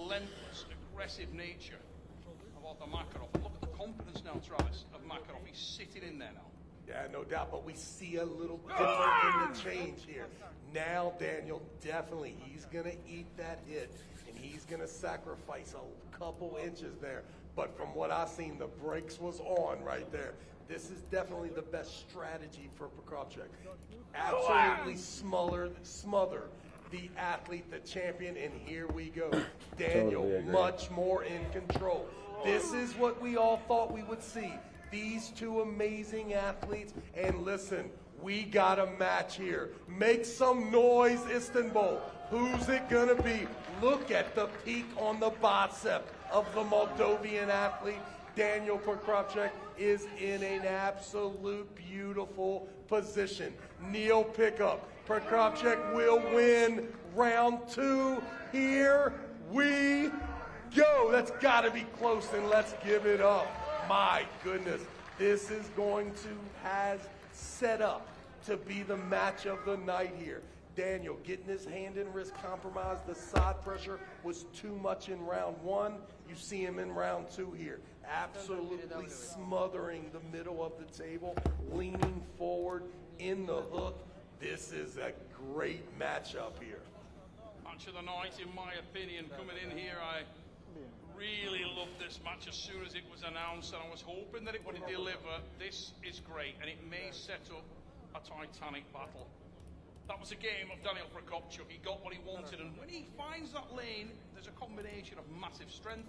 relentless, aggressive nature of Otto Makarov. Look at the confidence now, Travis, of Makarov. He's sitting in there now. Yeah, no doubt, but we see a little different in the change here. Now, Daniel, definitely, he's going to eat that hit, and he's going to sacrifice a couple inches there. But from what I've seen, the brakes was on right there. This is definitely the best strategy for Percek. Absolutely smother the athlete, the champion, and here we go. Daniel, Totally much more in control. This is what we all thought we would see. These two amazing athletes, and listen, we got a match here. Make some noise, Istanbul. Who's it gonna be? Look at the peak on the bicep of the Moldovan athlete. Daniel Percek is in an absolute beautiful position. Kneel pickup. Percek will win round 2. Here we go. That's got to be close, and let's give it up. My goodness, this is going to has set up to be the match of the night here. Daniel getting his hand and wrist compromised. The side pressure was too much in round 1. You see him in round 2 here. Absolutely smothering the middle of the table, leaning forward in the hook. This is a great matchup here. Match of the night, in my opinion, coming in here. I really loved this match as soon as it was announced, and I was hoping that it would deliver. This is great, and it may set up a titanic battle. That was a game of Daniel Percek. He got what he wanted, and when he finds that lane, there's a combination of massive strength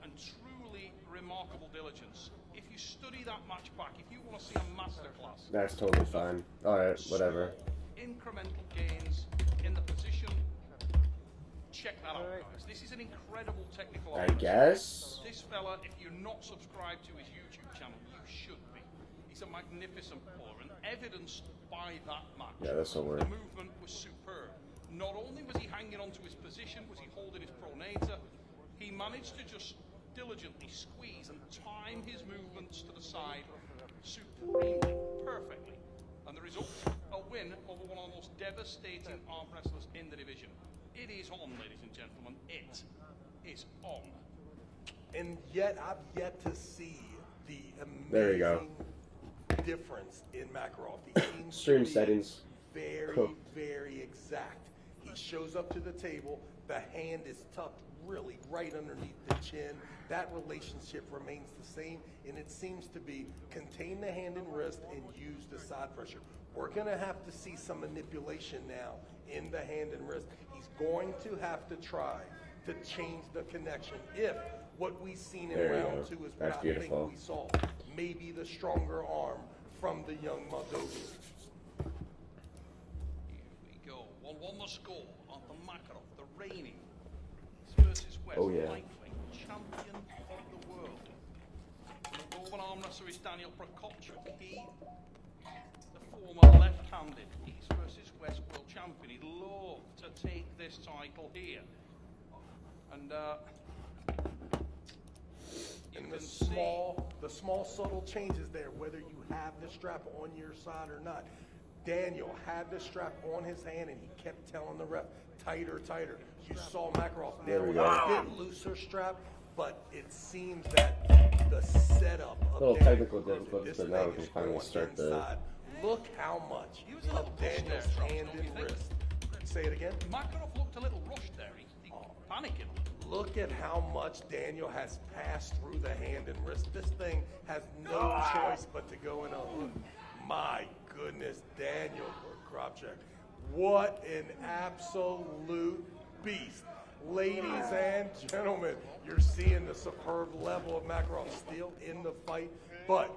and truly remarkable diligence. If you study that match back, if you want to see a masterclass, That's totally fine. All right, whatever. Incremental gains in the position. Check that out, guys. This is an incredible technical. I guess. This fella, if you're not subscribed to his YouTube channel, you should be. He's a magnificent puller, and evidenced by that match. Yeah, that's so weird. The movement was superb. Not only was he hanging onto his position, was he holding his pronator, he managed to just diligently squeeze and time his movements to the side supremely, perfectly. And the result, a win over one of the most devastating arm wrestlers in the division. It is on, ladies and gentlemen. It is on. And yet, I've yet to see the There you go. amazing difference in Makarov. He seems Stream to be settings. very, Cool. very exact. He shows up to the table. The hand is tucked really right underneath the chin. That relationship remains the same, and it seems to be contain the hand and wrist and use the side pressure. We're going to have to see some manipulation now in the hand and wrist. He's going to have to try to change the connection. If what we've seen in There you round go. 2 is That's what I beautiful. think we saw, maybe the stronger arm from the young Moldovan. Here we go. 1-1 the score on the Makarov, the reigning versus West Oh, yeah. lightweight champion of the world. The Moldovan arm wrestler is Daniel Percek. He, the former left-handed East versus West world champion. He'd love to take this title here. And And the small subtle changes there, whether you have the strap on your side or not. Daniel had the strap on his hand, and he kept telling the ref, tighter, tighter. You saw Makarov now we with go. a bit looser strap, but it seems that the setup of Little Daniel technical Percek, difficulties, this but now we thing can is finally going start the- inside. Look how much He was a little of rushed Daniel's there, hand don't you and think? wrist. Say it again. Makarov looked a little rushed there. He panicking. Look at how much Daniel has passed through the hand and wrist. This thing has no choice but to go in a hook. My goodness, Daniel Percek. What an absolute beast. Ladies and gentlemen, you're seeing the superb level of Makarov still in the fight, but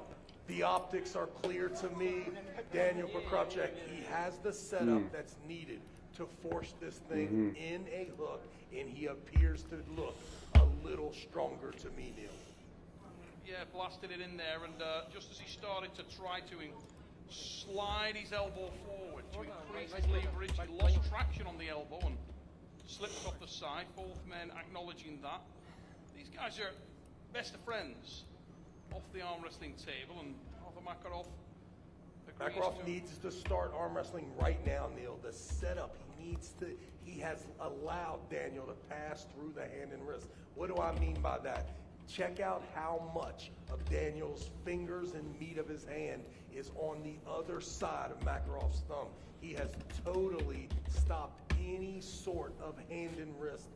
the optics are clear to me. Daniel Percek, he has the setup that's needed to force this thing in a hook, and he appears to look a little stronger to me, Neil. Yeah, blasted it in there, and just as he started to try to slide his elbow forward to increase his leverage, he lost traction on the elbow and slipped off the side. Both men acknowledging that. These guys are best of friends off the arm wrestling table, and Arthur Makarov, a Makarov needs to start arm wrestling right now, Neil. The setup, he has allowed Daniel to pass through the hand and wrist. What do I mean by that? Check out how much of Daniel's fingers and meat of his hand is on the other side of Makarov's thumb. He has totally stopped any sort of hand and wrist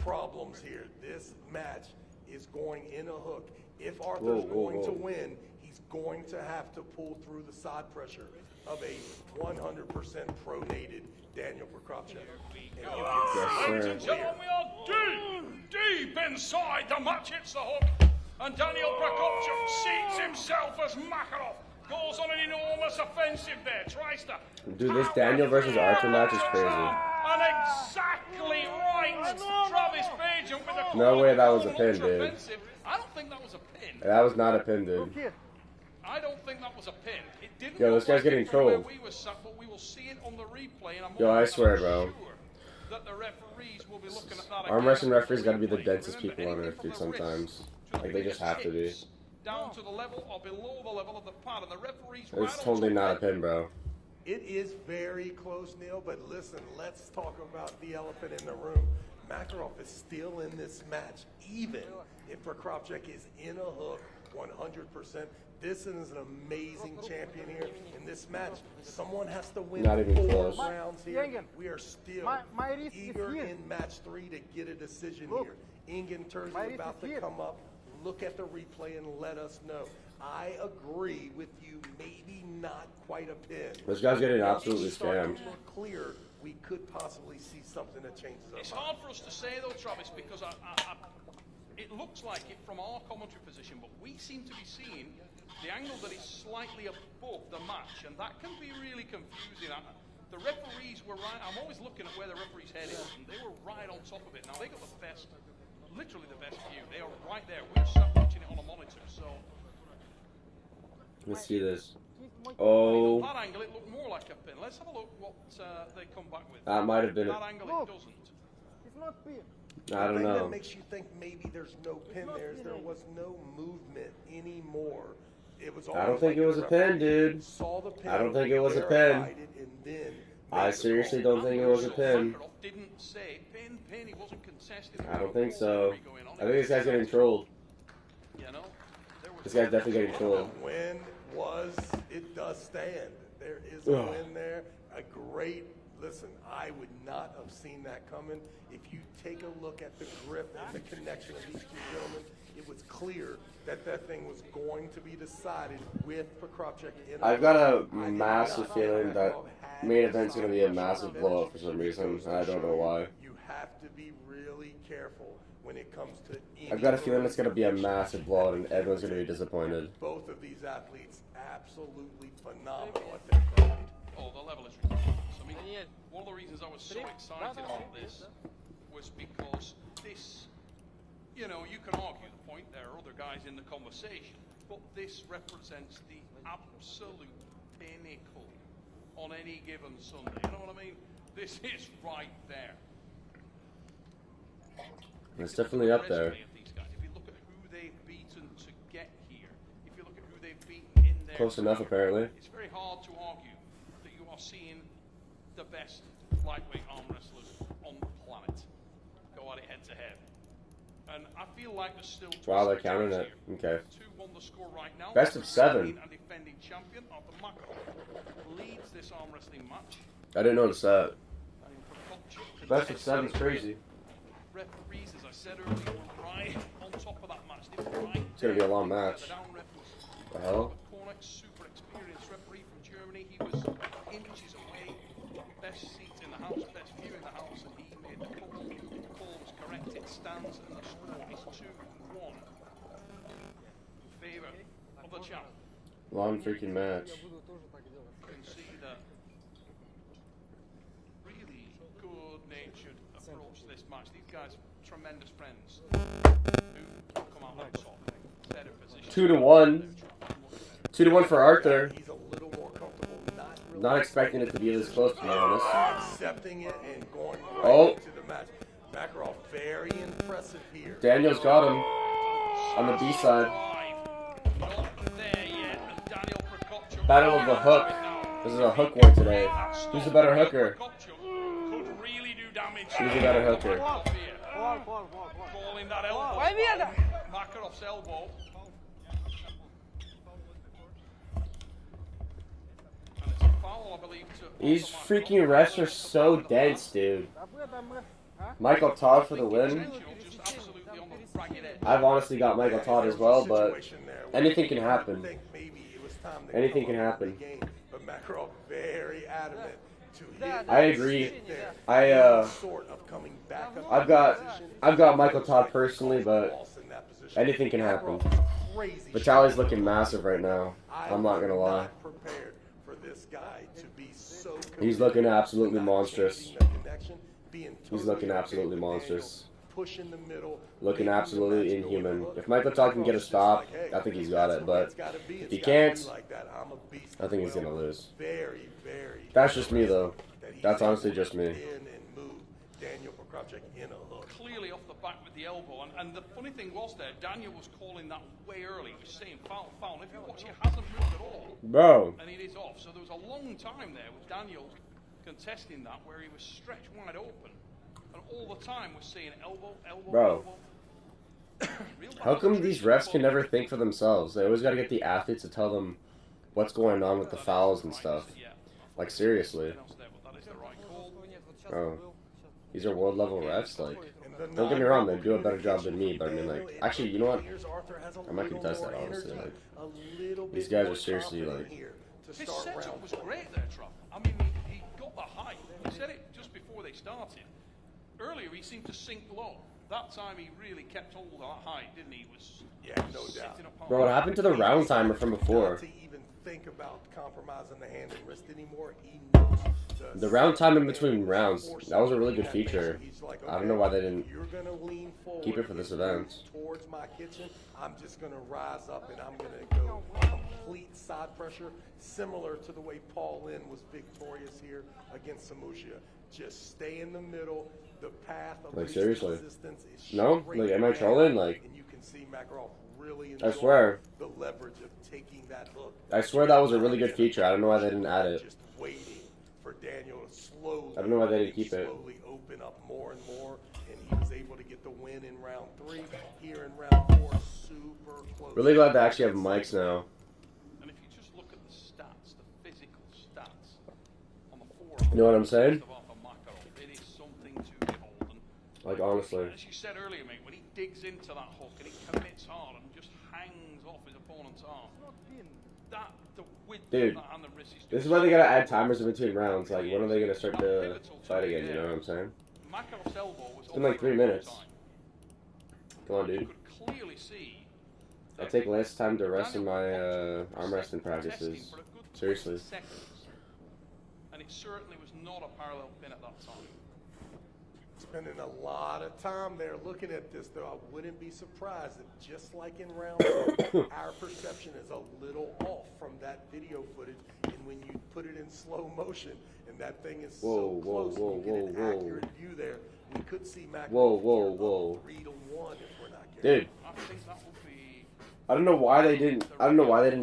problems here. This match is going in a hook. If Arthur's going to win, he's going to have to pull through the side pressure of a 100% pronated Daniel Prokopchev. Ladies and gentlemen, we are deep inside the match. It's the hook. And Daniel Prokopchev seats himself as Makarov goes on an enormous offensive there. Tries to... Dude, this Daniel versus Arthur match is crazy. And exactly right. Travis Page with the... No way that was a pin, dude. I don't think that was a pin. That was not a pin, dude. I don't think that was a pin. It didn't. Yo, this guy's getting trolled. We were sat, but we will see it on the replay. And I'm Yo, I swear, bro. Sure that the referees will be looking at that Arm wrestling referees gotta be the replay. densest Remember, people on anything earth, from dude, the wrist sometimes. to the Like, they just have to be. fingertips, down to the level or below the level of the pad, and the referees. It's totally not a pin, bro. It is very close, Neil, but listen, let's talk about the elephant in the room. Makarov is still in this match, even if Prokopchev is in a hook 100%. This is an amazing champion here. In this match, someone has to win Not even 4 close. rounds here. We are still eager in match 3 to get a decision here. Ingen turns is about to come up. Look at the replay and let us know. I agree with you, maybe not quite a pin. This guy's getting Now, absolutely it's starting scammed. to look clear, we could possibly see something that changes our It's mind. hard for us to say though, Travis, because it looks like it from our commentary position, but we seem to be seeing the angle that is slightly above the match, and that can be really confusing. The referees were right. I'm always looking at where the referee's head is, and they were right on top of it. Now they got the best, literally the best view. They are right there. We're sat watching it on a monitor, so. Let's see this. On Oh, that angle, it looked more like a pin. Let's have a look what they come back with. that might have been That a... angle, it doesn't. It's not pin. I don't The thing that know. makes you think maybe there's no pin there is there was no movement anymore. It was I don't think it was a pin, dude. Saw the pin, I don't think it was a pin. verified it, and then I made the seriously call. don't think it was a pin. Makarov didn't say pin. He wasn't contesting. I don't think so. I think this guy's getting trolled. You know, This guy's definitely getting trolled. The win was, it does stand. There is a win there. A great, listen, I would not have seen that coming. If you take a look at the grip and the connection of these two gentlemen, it was clear that that thing was going to be decided with Prokopchev in a I've got a I did massive not feeling think that Makarov had main event's gonna be a decided massive the blowout for finish. some reason, It goes and I to don't know show why. You have to be really careful when it comes to any I've got a feeling it's gonna be a competition. massive blowout and everyone's gonna be disappointed. Both of these athletes absolutely phenomenal at their craft. Oh, the level is ridiculous. I mean, one of the reasons I was so excited about this was because this, you know, you can argue the point, there are other guys in the conversation, but this represents the absolute pinnacle on any given Sunday. You know what I mean? This is right there. It's definitely up there. Resume of these guys. If you look at who they've beaten to get here, if you look at who they've beaten in their Close enough, career, apparently. it's very hard to argue that you are seeing the best lightweight arm wrestlers on the planet go at it head to head. And I feel like there's still Wow, they're twists counting and it. turns Okay. here. 2-1 the score right now. Best of 7. And defending champion Arthur Makarov leads this arm wrestling match. I didn't notice that. And Prokopchev Best of contests 7's it. crazy. Referees, as I said earlier, were right on top of that match. They were right. It's gonna be a long there. match. The down ref was The hell? Cornex, super experienced referee from Germany. He was inches away, best seat in the house, best view in the house, and he made the call. The call was correct. It stands, and the score is 2-1 in favor of the champ. Long freaking match. Я буду тоже так делать. You can see the really good-natured approach to this match. These guys, tremendous friends, who come out on top. Better position. 2-1. 2-1 for Arthur. He's a little more comfortable, not really Not expecting it to be this close, to be honest. accepting it and going right Oh. into the match. Makarov, very impressive here. Daniel's got him on the B side. Not there yet, and Daniel Prokopchev Battle of the hook. This is a hook war today. Who's the better hooker? Could really do damage. Who's the better hooker? Calling that elbow. Makarov's elbow. And it's a foul, I believe, to These freaking refs are so dense, dude. Michael Todd for the win. just absolutely on the ragged edge. I've honestly got Michael Todd as well, but anything can happen. Anything can happen. But Makarov very adamant to hit. I agree. Sort of coming back up I've got Michael Todd personally, but anything can happen. Vitali's looking massive right now. I'm not gonna lie. Prepared for this guy to be so He's looking absolutely monstrous. He's looking absolutely monstrous. Push in the middle, Looking absolutely inhuman. If Michael Todd can get a stop, I think he's got it. But if he can't, I think he's gonna lose. That's just me, though. That's honestly just me. Clearly off the back with the elbow. And the funny thing was there, Daniel was calling that way early. He was saying foul, foul. And if you watch, he hasn't moved at all. Bro. And it is off. So there was a long time there with Daniel contesting that where he was stretched wide open. And all the time we're seeing elbow, elbow, Bro. elbow. How come these refs can never think for themselves? They always gotta get the athletes to tell them what's going on with the fouls and stuff. Like, seriously. Oh. These are world level refs? Like, don't get me wrong, they do a better job than me, but I mean, like, actually, you know what? I might contest that, honestly. Like, these guys are seriously, like... His setup was great there, Trump. I mean, he got the height. He said it just before they started. Earlier, he seemed to sink low. That time, he really kept hold of that height, didn't he? He was no doubt. Bro, what happened to the round timer from before? To even think about compromising the hand and wrist anymore, he knows The round time in between rounds, that was a really good feature. I don't know why they didn't keep it for this event. Towards my kitchen, I'm just going to rise up and I'm going to go complete side pressure, similar to the way Paul Lynn was victorious here against Samusha. Just stay in the middle. The path of Like, seriously? resistance is No? straight Like, am I down, trolling? Like, and you can see Makarov really I swear. the leverage of taking that hook. I swear that was a really good feature. I don't know why they didn't add it. Just waiting for Daniel to slowly, I don't know why they didn't keep it. slowly open up more and more, and he was able to get the win in round 3. Here in round 4, super close. Really glad they actually have mics now. And if you just look at the stats, the physical stats on the four, You know what I'm saying? it is something to behold. Like, honestly. As you said earlier, mate, when he digs into that hook and he commits hard and just hangs off his opponent's arm, the width Dude, of that and the wrist is this is why they gotta add timers in between rounds. Like, when are they gonna start to fight again? You know what I'm saying? Makarov's elbow was It's been like 3 minutes. Come on, You dude. could clearly see I take less time to rest in my arm wrestling practices. for a good 20 Seriously. seconds. And it certainly was not a parallel pin at that time. Spending a lot of time there looking at this, though. I wouldn't be surprised if, just like in round 1, our perception is a little off from that video footage. And when you put it in slow motion, and that thing is so close, you get an accurate view there. We could see Mac 3-1 if we're not careful. Dude, I think that would be I don't know why they didn't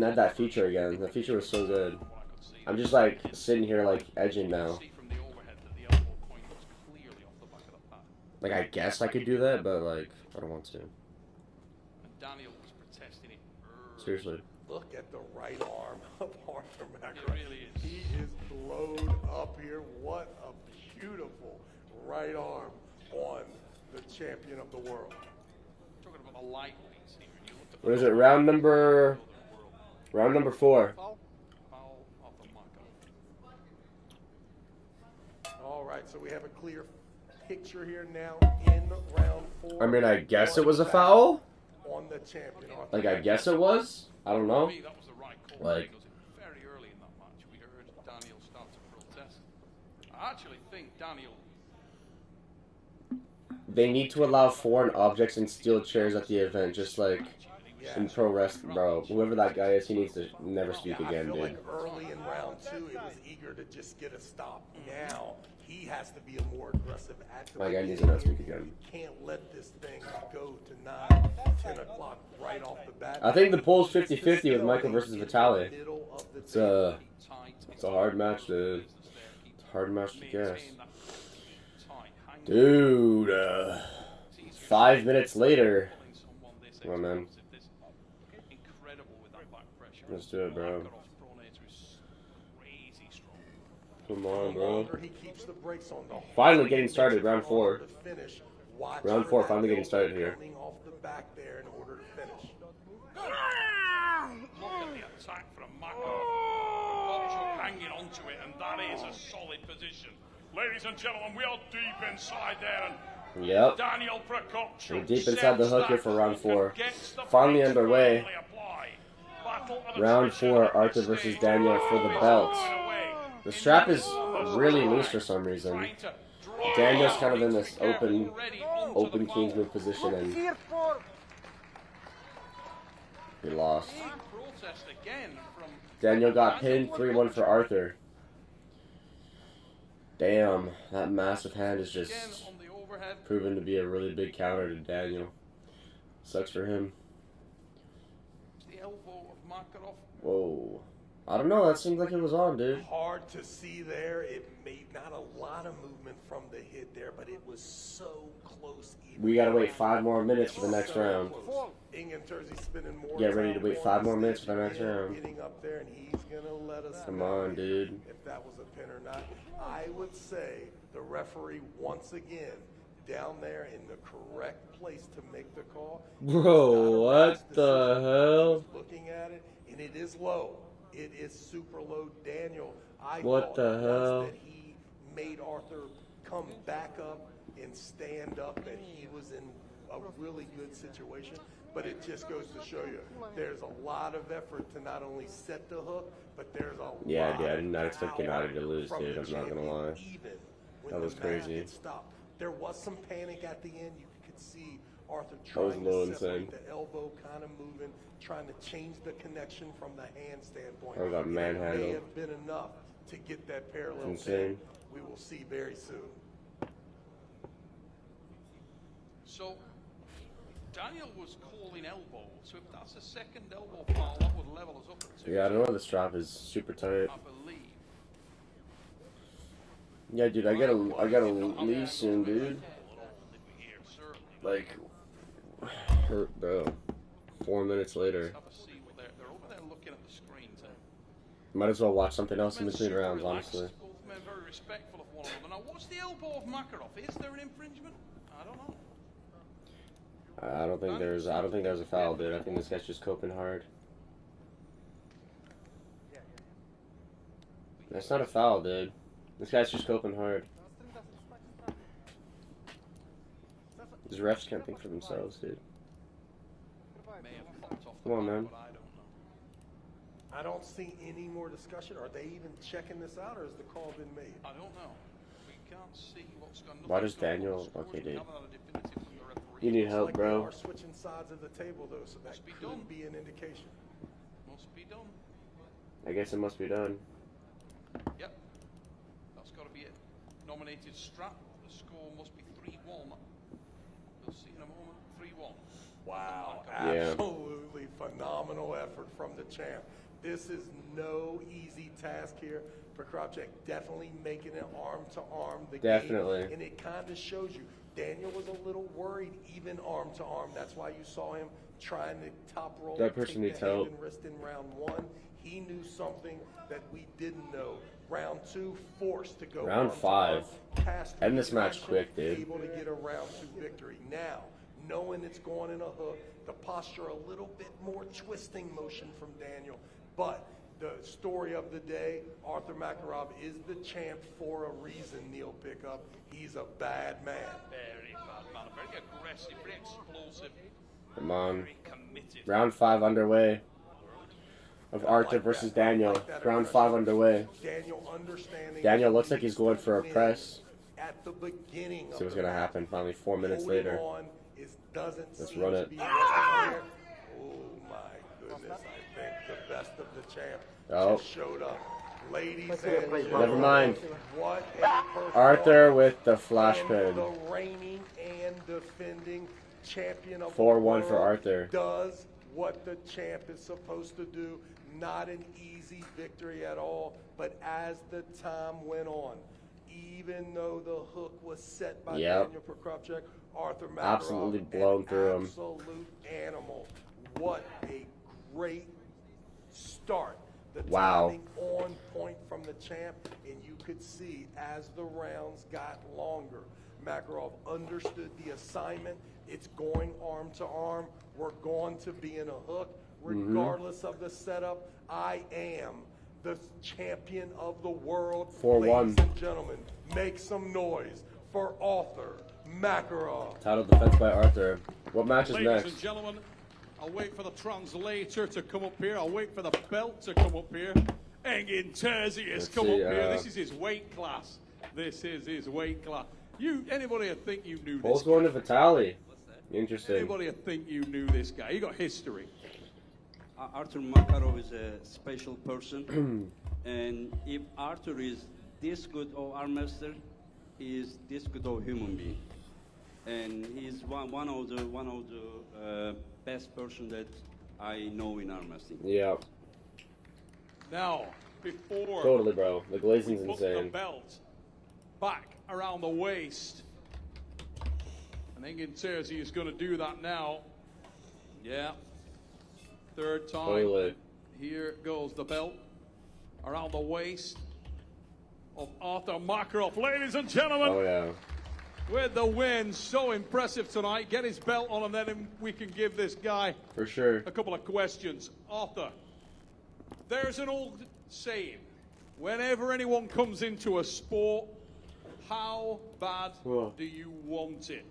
add that feature again. The feature was so good. what I could see. I'm just like sitting here like edging now. See from the overhead that the elbow point was clearly off the back of the pad. Like, I guess I could do that, but like, I don't want to. And Daniel was protesting it early. Seriously. Look at the right arm of Arthur Makarov. It really is. He is glowed up here. What a beautiful right arm on the champion of the world. Talking about the lightweights here. And you looked at What is it? Round number 4. foul of the Makarov. All right, so we have a clear picture here now in round 4. I mean, I guess it was a foul. On the champion. Arthur Like, I guess it was. I don't know. For me, that was the right call. Like- Because very early in that match, we heard Daniel start to protest. I actually think Daniel. They need to allow foreign objects and steel chairs at the event, just like in pro wrestling, bro. Whoever that guy is, he needs to never speak again, I feel dude. like early in round 2, it was eager to just get a stop. Now, he has to be a more aggressive actor. My guy needs to not speak again. You can't let this thing go to 9, 10 o'clock right off the bat. I think the poll's 50-50 with Michael versus Vitali. Middle of the It's a hard match, dude. It's a hard match to guess. Dude, 5 minutes later. Come on, man. Let's do it, bro. Come on, bro. Finally getting started, round 4. Round 4, finally getting started here. Look at the attack from Makarov. Hanging onto it, and that is a solid position. Ladies and gentlemen, we are deep inside there. And yep. Daniel Percek. We're deep inside the hook here for round 4. Finally underway. Round 4, Arthur versus Daniel for the belt. The strap is really loose for some reason. Daniel's kind of in this open Kingsman position, and he lost. Daniel got pinned 3-1 for Arthur. Damn, that massive hand is just proven to be a really big counter to Daniel. Sucks for him. Whoa. I don't know, that seemed like it was on, dude. Hard to see there. It made not a lot of movement from the hit there, but it was so close. We gotta wait 5 more minutes for the next round. Get ready to wait 5 more minutes for the next round. Come on, dude. If that was a pin or not, I would say the referee once again down there in the correct place to make the call. Bro, what the hell? Looking at it, and it is low. It is super low. Daniel, what the hell? That he made Arthur come back up and stand up, and he was in a really good situation. But it just goes to show you, there's a lot of effort to not only set the hook, but there's a lot. Dude, I did not expect Gennady to lose, dude. I'm not gonna lie. That was crazy. There was some panic at the end. You could see Arthur trying to separate the elbow, kind of moving, trying to change the connection from the hand standpoint. I got manhandled. It may have been enough to get that parallel pin. We will see very soon. So, Daniel was calling elbow. So if that's a second elbow foul, that would level us up at 2. Yeah, I don't know. The strap is super tight. I believe. Yeah, dude, I gotta leave soon, dude. Like, hurt, bro. 4 minutes later. They're over there looking at the screens. Might as well watch something else in between rounds, honestly. Both men very respectful of one another. Now, what's the elbow of Makarov? Is there an infringement? I don't know. I don't think there's a foul, dude. I think this guy's just coping hard. That's not a foul, dude. This guy's just coping hard. These refs can't think for themselves, dude. Come on, man. I don't see any more discussion. Are they even checking this out, or has the call been made? I don't know. We can't see what's going on. Why does Daniel? Okay, dude. You need help, bro. They are switching sides of the table, though, so that could be an indication. Must be done. I guess it must be done. Yep. That's got to be it. Nominated strap. The score must be 3-1. We'll see in a moment. 3-1. Wow. Yeah. Absolutely phenomenal effort from the champ. This is no easy task here for Percek. Definitely making it arm to arm. Definitely. And it kind of shows you. Daniel was a little worried, even arm to arm. That's why you saw him trying to top roll. That person needs help. Wrist in round 1. He knew something that we didn't know. Round 2, forced to go. Round 5. End this match quick, dude. Able to get a round 2 victory. Now, knowing it's going in a hook, the posture a little bit more twisting motion from Daniel. But the story of the day, Arthur Makarov is the champ for a reason, Neil Pickup. He's a bad man. Very bad man. Very aggressive, very explosive. Come on. Very committed. Round 5 underway. Of Arthur versus Daniel. Round 5 underway. Daniel looks like he's going for a press. At the beginning. See what's gonna happen. Finally, 4 minutes later. Let's run it. Oh my goodness! I think the best of the champ just showed up. Ladies and gentlemen, never mind. What Arthur with the flash pin. The reigning and defending champion of 4-1 for Arthur. Does what the champ is supposed to do. Not an easy victory at all, but as the time went on, even though the hook was set by Daniel Percek, Arthur Makarov, absolutely blown through him. Absolute animal. What a great start. The wow. timing on point from the champ, and you could see as the rounds got longer, Makarov understood the assignment. It's going arm to arm. We're going to be in a hook. Regardless of the setup, I am the champion of the world. 4-1. Ladies and gentlemen, make some noise for Arthur Makarov. Title defense by Arthur. What match is next? Ladies and gentlemen, I'll wait for the translator to come up here. I'll wait for the belt to come up here. Engin Terzi has come up here. This is his weight class. This is his weight class. Anybody think you knew this? Both going to Vitali. Interesting. Anybody think you knew this guy? He got history. Arthur Makarov is a special person, and if Arthur is this good of arm master, he is this good of human being, and he's one of the best person that I know in arm wrestling. Yeah. Now, before totally, bro, the glazing's put insane. the belt back around the waist, and Engin Terzi is going to do that now. Yeah. Third time. Totally. Here goes the belt around the waist of Arthur Makarov. Ladies and gentlemen, oh yeah, with the win, so impressive tonight. Get his belt on, and then we can give this guy for sure a couple of questions. Arthur, there's an old saying: whenever anyone comes into a sport, how bad do you want it?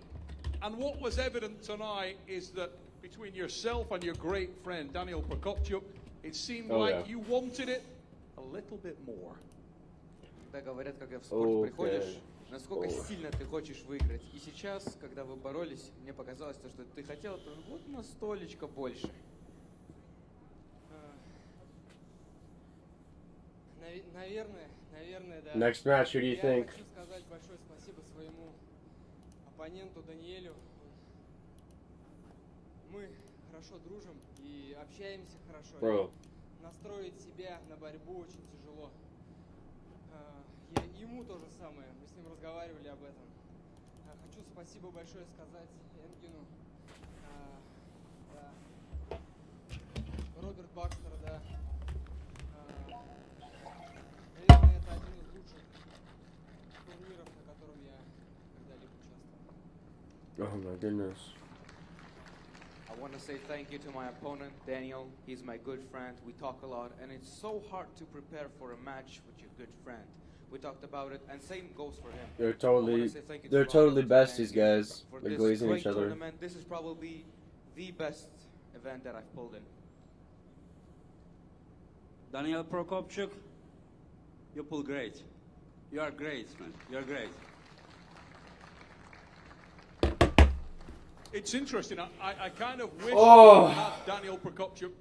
And what was evident tonight is that between yourself and your great friend Daniel Percek, it seemed like you wanted it a little bit more. Когда говорят, когда в спорт приходишь, насколько сильно ты хочешь выиграть. И сейчас, когда вы боролись, мне показалось, что ты хотел это вот на столечко больше. Наверное, да. Next match, who do you think? Я хочу сказать большое спасибо своему оппоненту Даниэлю. Мы хорошо дружим и общаемся хорошо. Bro. Настроить себя на борьбу очень тяжело. Ему то же самое. Мы с ним разговаривали об этом. Хочу спасибо большое сказать Энгину, Роберт Бакстер, да. Наверное, это один из лучших турниров, на котором я когда-либо участвовал. Oh my goodness. I want to say thank you to my opponent, Daniel. He's my good friend. We talk a lot, and it's so hard to prepare for a match with your good friend. We talked about it, and same goes for him. They're totally besties, guys. They're glazing each other. Tournament. This is probably the best event that I've pulled in. Daniel Percek, you pull great. You are great, man. You're great. It's interesting. I kind of wish I had Daniel Percek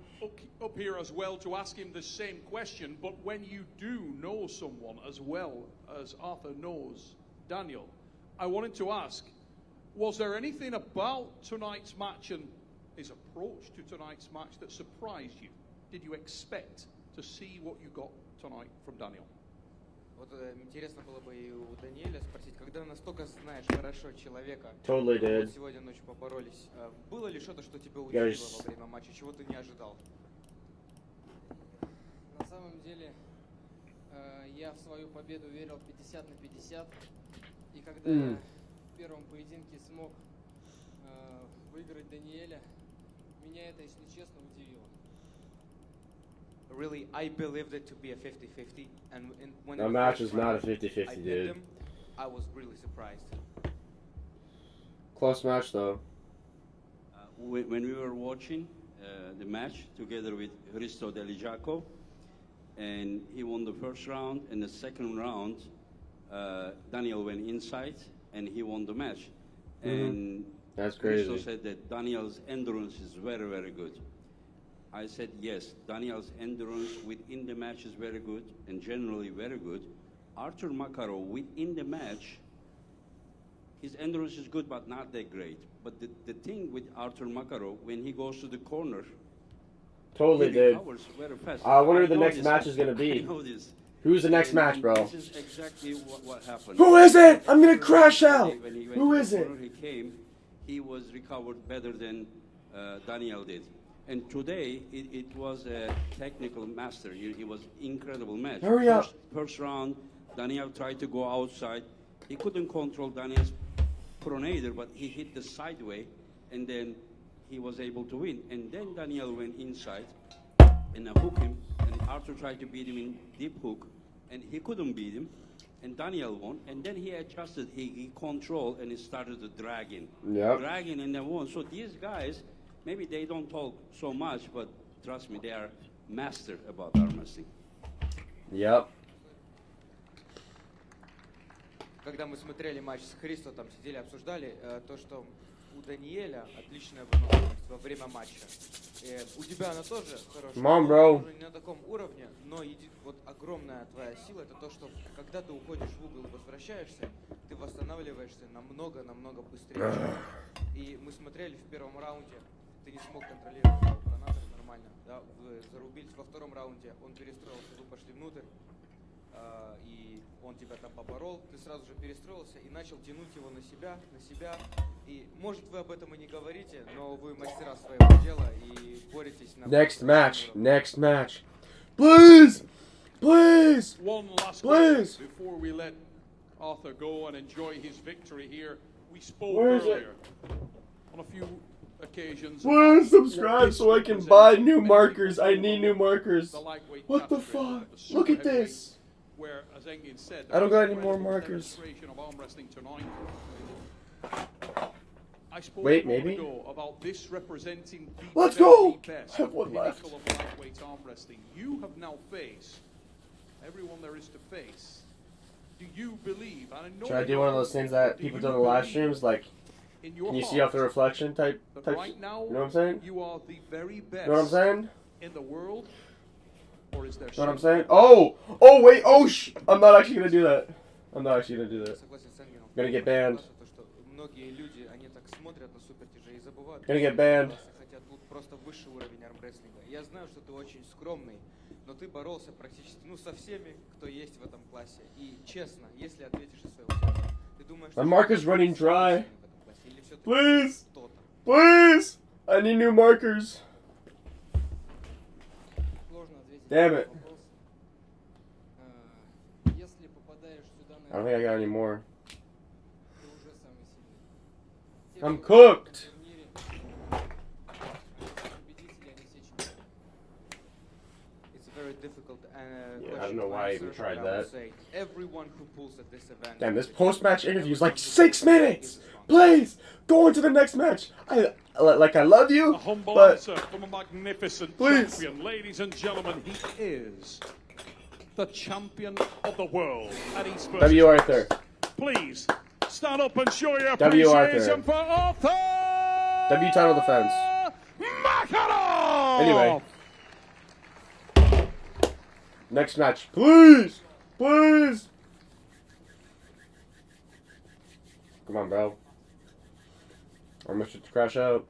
up here as well to ask him the same question, but when you do know someone as well as Arthur knows Daniel, I wanted to ask, was there anything about tonight's match and his approach to tonight's match that surprised you? Did you expect to see what you got tonight from Daniel? Вот интересно было бы и у Даниэля спросить, когда настолько знаешь хорошо человека, Totally did. вот сегодня ночью поборолись, было ли что-то, что тебя удивило во время матча, чего ты не ожидал? На самом деле, я в свою победу верил 50 на 50, и когда я в первом поединке смог выиграть Даниэля, меня это, если честно, удивило. Really, I believed it to be a 50-50, and when the match is not a 50-50, dude. I was really surprised. Close match, though. When we were watching the match together with Hristo Delijaco, and he won the first round, and the second round, Daniel went inside, and he won the match. And that's crazy. Hristo said that Daniel's endurance is very, very good. I said, yes, Daniel's endurance within the match is very good, and generally very good. Arthur Makarov, within the match, his endurance is good, but not that great. But the thing with Arthur Makarov, when he goes to the corner, Totally he did. recovers very fast. I wonder who the know next this. match is gonna I be. know this. Who's the next match, bro? This is exactly what happened. Who is it? I'm gonna crash out. When he went Who to is the it? corner, He came. He was recovered better than Daniel did. And today, it was a technical master. It was incredible match. Hurry up. First round, Daniel tried to go outside. He couldn't control Daniel's pronator, but he hit the sideway, and then he was able to win. And then Daniel went inside and hooked him, and Arthur tried to beat him in deep hook, and he couldn't beat him. And Daniel won, and then he adjusted, he controlled, and he started to drag in. Yep. Dragging and then won. So these guys, maybe they don't talk so much, but trust me, they are master about arm wrestling. Yep. Когда мы смотрели матч с Христо, там сидели, обсуждали то, что у Даниэля отличная выносливость во время матча. У тебя она тоже хорошая. Come on, bro. Уже не на таком уровне, но вот огромная твоя сила это то, что когда ты уходишь в угол и возвращаешься, ты восстанавливаешься намного быстрее. И мы смотрели в первом раунде, ты не смог контролировать его пронатор нормально. Да? Вы зарубились во втором раунде, он перестроился, вы пошли внутрь. И он тебя там поборол, ты сразу же перестроился и начал тянуть его на себя. И, может, вы об этом и не говорите, но вы мастера своего дела и боретесь на... Next match. Please! One last Please. clip before we let Arthur go and enjoy his victory here. We spoke Where is it? earlier on a few occasions. Please about subscribe this so I can represents buy new many markers. different I need new markers. the lightweight What the category, fuck? the super Look at heavyweight, this. Where, as Engin said, I don't there got was any more a markers. demonstration of arm wrestling tonight. I spoke Wait, a moment maybe? ago about this representing the Let's very go! best, I have the one left. pinnacle of lightweight arm wrestling. You have now faced everyone there is to face. Do you believe? And I know Should I that do one of those things that do people you do in the live believe streams? Like, in your can you see heart off the reflection type? that right now, You know what I'm saying? you are the very best You know what I'm saying? in the world? Or is there You know what I'm something- saying? Oh! Oh, wait! Oh, I'm not actually gonna do that. I'm not actually gonna do that. Согласен с Энгином. Gonna get banned. То, что многие люди, они так смотрят на супертяжей и забывают. Gonna get banned. Хотя тут просто высший уровень армрестлинга. Я знаю, что ты очень скромный, но ты боролся практически, со всеми, кто есть в этом классе. И честно, если ответишь из своего сердца, ты думаешь, My что marker's ты running самый dry. сильный в этом классе, или всё-таки Please! кто-то? Please! I need new markers. Сложно ответить Damn на it. этот вопрос. Если попадаешь сюда I don't think I got any more. ты уже самый сильный. Те, I'm кто на этом cooked. турнире, победители, они все чемпионы. It's a very difficult Yeah, I don't know why I even tried that. Everyone who pulls at this event. Damn, this post-match interview is like 6 minutes. Please go on to the next match. I love you, A humble but answer from a magnificent Please. champion. Ladies and gentlemen, he is the champion of the world at East versus W. West. Arthur. Please stand up and show your W. appreciation Arthur. for Arthur W title defense. Makarov! Anyway. Next match, please, please. Come on, bro. I must just crash out.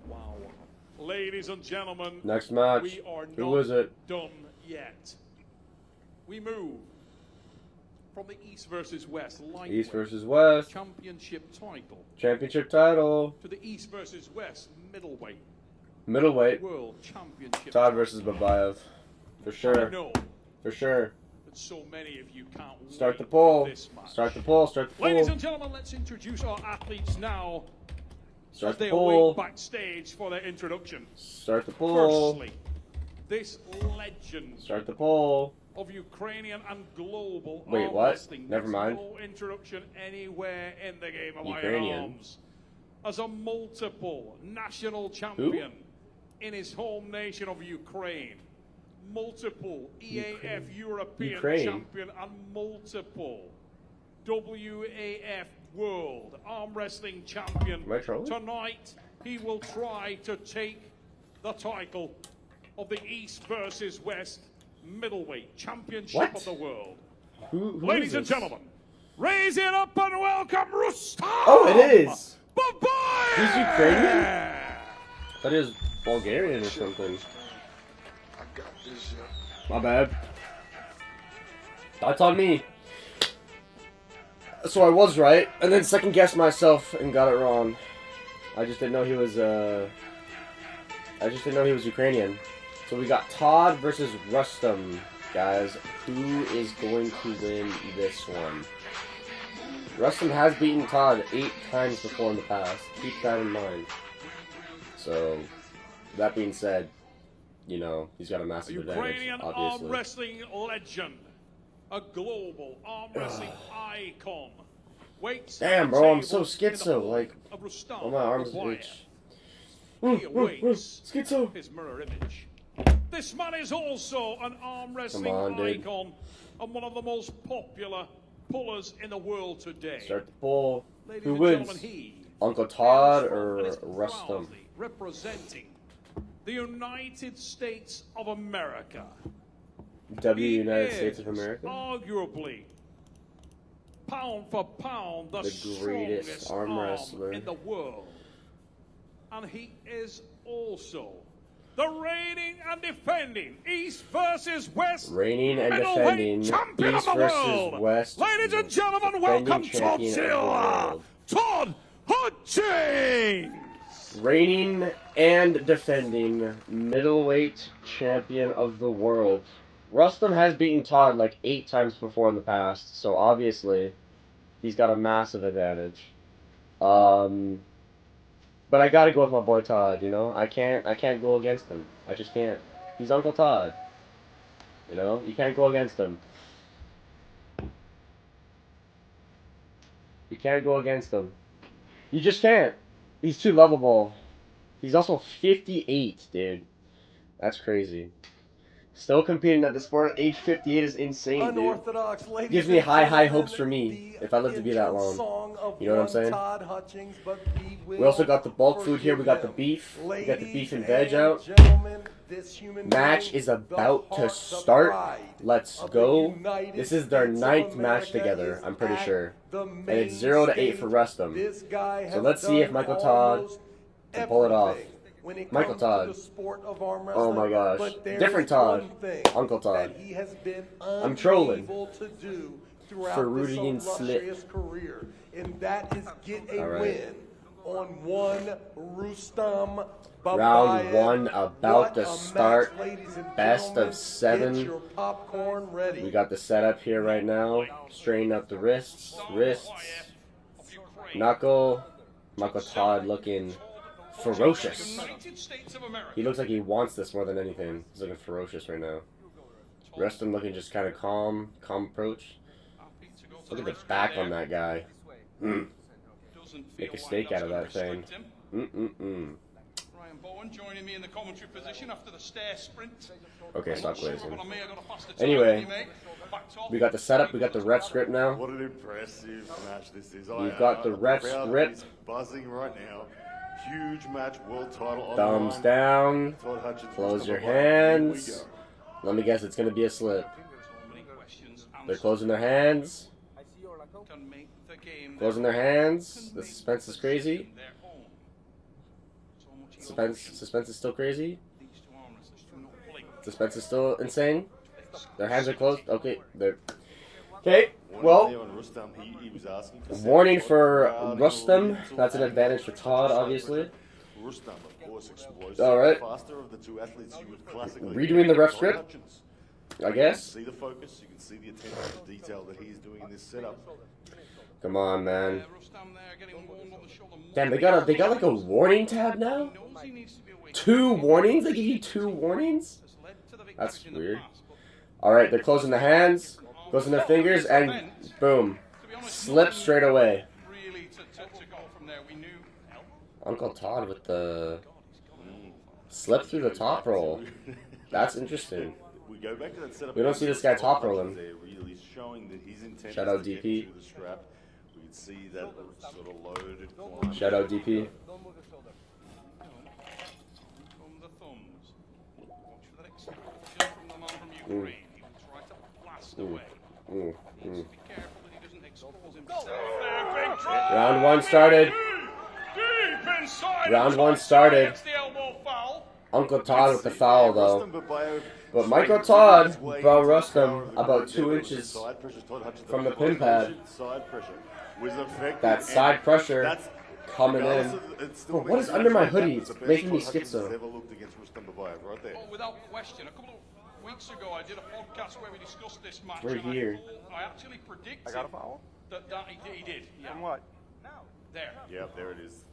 Wow. Ladies and gentlemen, Next match. we are Who not is it? done yet. We move from the East versus West lightweight East versus West. championship title Championship title. to the East versus West middleweight Middleweight. world championship. Todd versus Babayv. For I sure. know For sure. that so many of you can't Start wait the poll. for this match. Start the poll. Start the Ladies poll. and gentlemen, let's introduce our athletes now Start as the they poll. await backstage for their introduction. Start the poll. Firstly, this legend Start the poll. of Ukrainian and global Wait, arm what? wrestling. Never Needs mind. No introduction anywhere in the game of Ukrainian. iron arms. As a multiple national champion in his home nation of Ukraine, multiple EAF European Ukraine. champion, and multiple WAF World Arm Wrestling Champion. Am I trolling? Tonight, he will try to take the title of the East versus West Middleweight Championship What? of the World. Who Ladies is and this? gentlemen, Raise it up and welcome Rustam! Oh, it is! Babayv! He's Ukrainian? I thought he was Bulgarian or something. My bad. That's on me. So I was right, and then second guessed myself and got it wrong. I just didn't know he was Ukrainian. So we got Todd versus Rustam, guys. Who is going to win this one? Rustam has beaten Todd 8 times before in the past. Keep that in mind. So, that being said, you know, he's got a massive advantage, Ukrainian obviously. arm wrestling legend. A global arm wrestling icon. Waits Damn, at bro, the I'm so table in the schizo. hall Like, of Rustam all my arms Babayv. itch. He awaits Schizo. his mirror image. This man is also an arm wrestling on, dude. icon and one of the most popular pullers in the world today. Start the poll. Ladies Who and wins? gentlemen, he Uncle Todd and or is Rustam? proudly representing the United States of America. United He States of is America? arguably, pound for pound, the greatest strongest arm wrestler in the world. And he is also the reigning and defending East versus West Reigning and middleweight defending champion East of the versus world. West. Ladies and gentlemen, defending welcome champion of the world. Todd Hutchings. Reigning and defending middleweight champion of the world. Rustam has beaten Todd like 8 times before in the past, so obviously he's got a massive advantage. But I gotta go with my boy Todd, you know? I can't go against him. I just can't. He's Uncle Todd. You know? You can't go against him. You can't go against him. You just can't. He's too lovable. He's also 58, dude. That's crazy. Still competing at the sport at age 58 is insane, dude. Unorthodox, ladies Gives me and high gentlemen, hopes for me if I live to be that long. song of You know what I'm one saying? Todd Hutchings, but we We also got the bulk will food here. We got the forgive beef. him. We got the beef and Ladies veg out. gentlemen, this human Match being, is the about to heart, the start. pride Let's of the go. United This is their States of 9th match America together, is I'm pretty at sure. the And main it's 0 to 8 stage. for Rustam. This guy So has let's see if done Michael Todd almost can pull it off. everything when it Michael comes Todd. to the sport of arm Oh my wrestling, gosh. but there's Different Todd. one thing Uncle Todd. that he has been I'm trolling. unable to do throughout Freudian this slip. illustrious career, and that is get a All right. win on one Rustam Babayv. Round 1 about What to a match, start. ladies and Best gentlemen. of 7. Get your popcorn ready. We got the setup here right now. Straighten up the wrists. Knuckle. Michael Todd looking ferocious. United States of America. He looks like he wants this more than anything. He's looking ferocious right now. Rustam looking just kind of calm approach. Look at the back on that guy. Make a steak out of that thing. Ryan Bowen joining me in the commentary position after the stair sprint. Okay, stop glazing. I may have got a faster time Anyway, than you, mate. Backed off. we got the setup. We got the ref script now. What an impressive match this is. We've got the ref crowd script. is buzzing right now. Huge match, world title on the Thumbs line. down. Todd Hutchins, Close Rustam your Babayv. Here we hands. go. Let me guess, it's going to be a slip. So many questions They're answered. closing their hands. Can make the game Closing their hands. The suspense is crazy. their own. So much Suspense is still crazy. these two arm wrestlers do not blink. Suspense is still insane. Their hands are closed. Okay, they're... Okay, well, Warning there on Rustam, he was asking for warning seconds. for Crowd Rustam. little That's an advantage for Todd, obviously. Rustam, of course, explosive. All right. Faster of the two athletes you would classically Redoing the ref Todd script, Hutchins. I You guess. can see the focus, you can see the attention to detail that he's doing in this setup. Come on, man. Rustam there getting warned on the shoulder. Damn, they got like a warning tab now. He knows he needs to be away. 2 warnings. They give you 2 warnings. Has led to the That's victories in the weird. past, but All right, they're closing the hands, closing their fingers, and boom, to be honest, slip nothing straight away. Really to go from there. We knew. Uncle Todd with the slip through the top roll. That's interesting. We go back to that setup. We don't see this guy top rolling. They're really showing that his intent Shout is out to get DP. to the strap. We can see that sort of loaded climb. Shout out DP. From the thumbs. Watch for that explosion from the man from Ukraine. He will try to blast away. Mm, Needs mm. to be careful that he doesn't Round one started. Round one started. Uncle Todd with the foul, though. But Michael Todd, bro, Rustam about 2 inches from the pin pad. That side pressure coming in. Bro, what is under my hoodie? It's making me schizo. Oh, without question. A couple of weeks ago, I did a podcast where we discussed this match. We're here. I actually predicted I got a foul? that he did. Yeah. From what? There. Yep, there it is.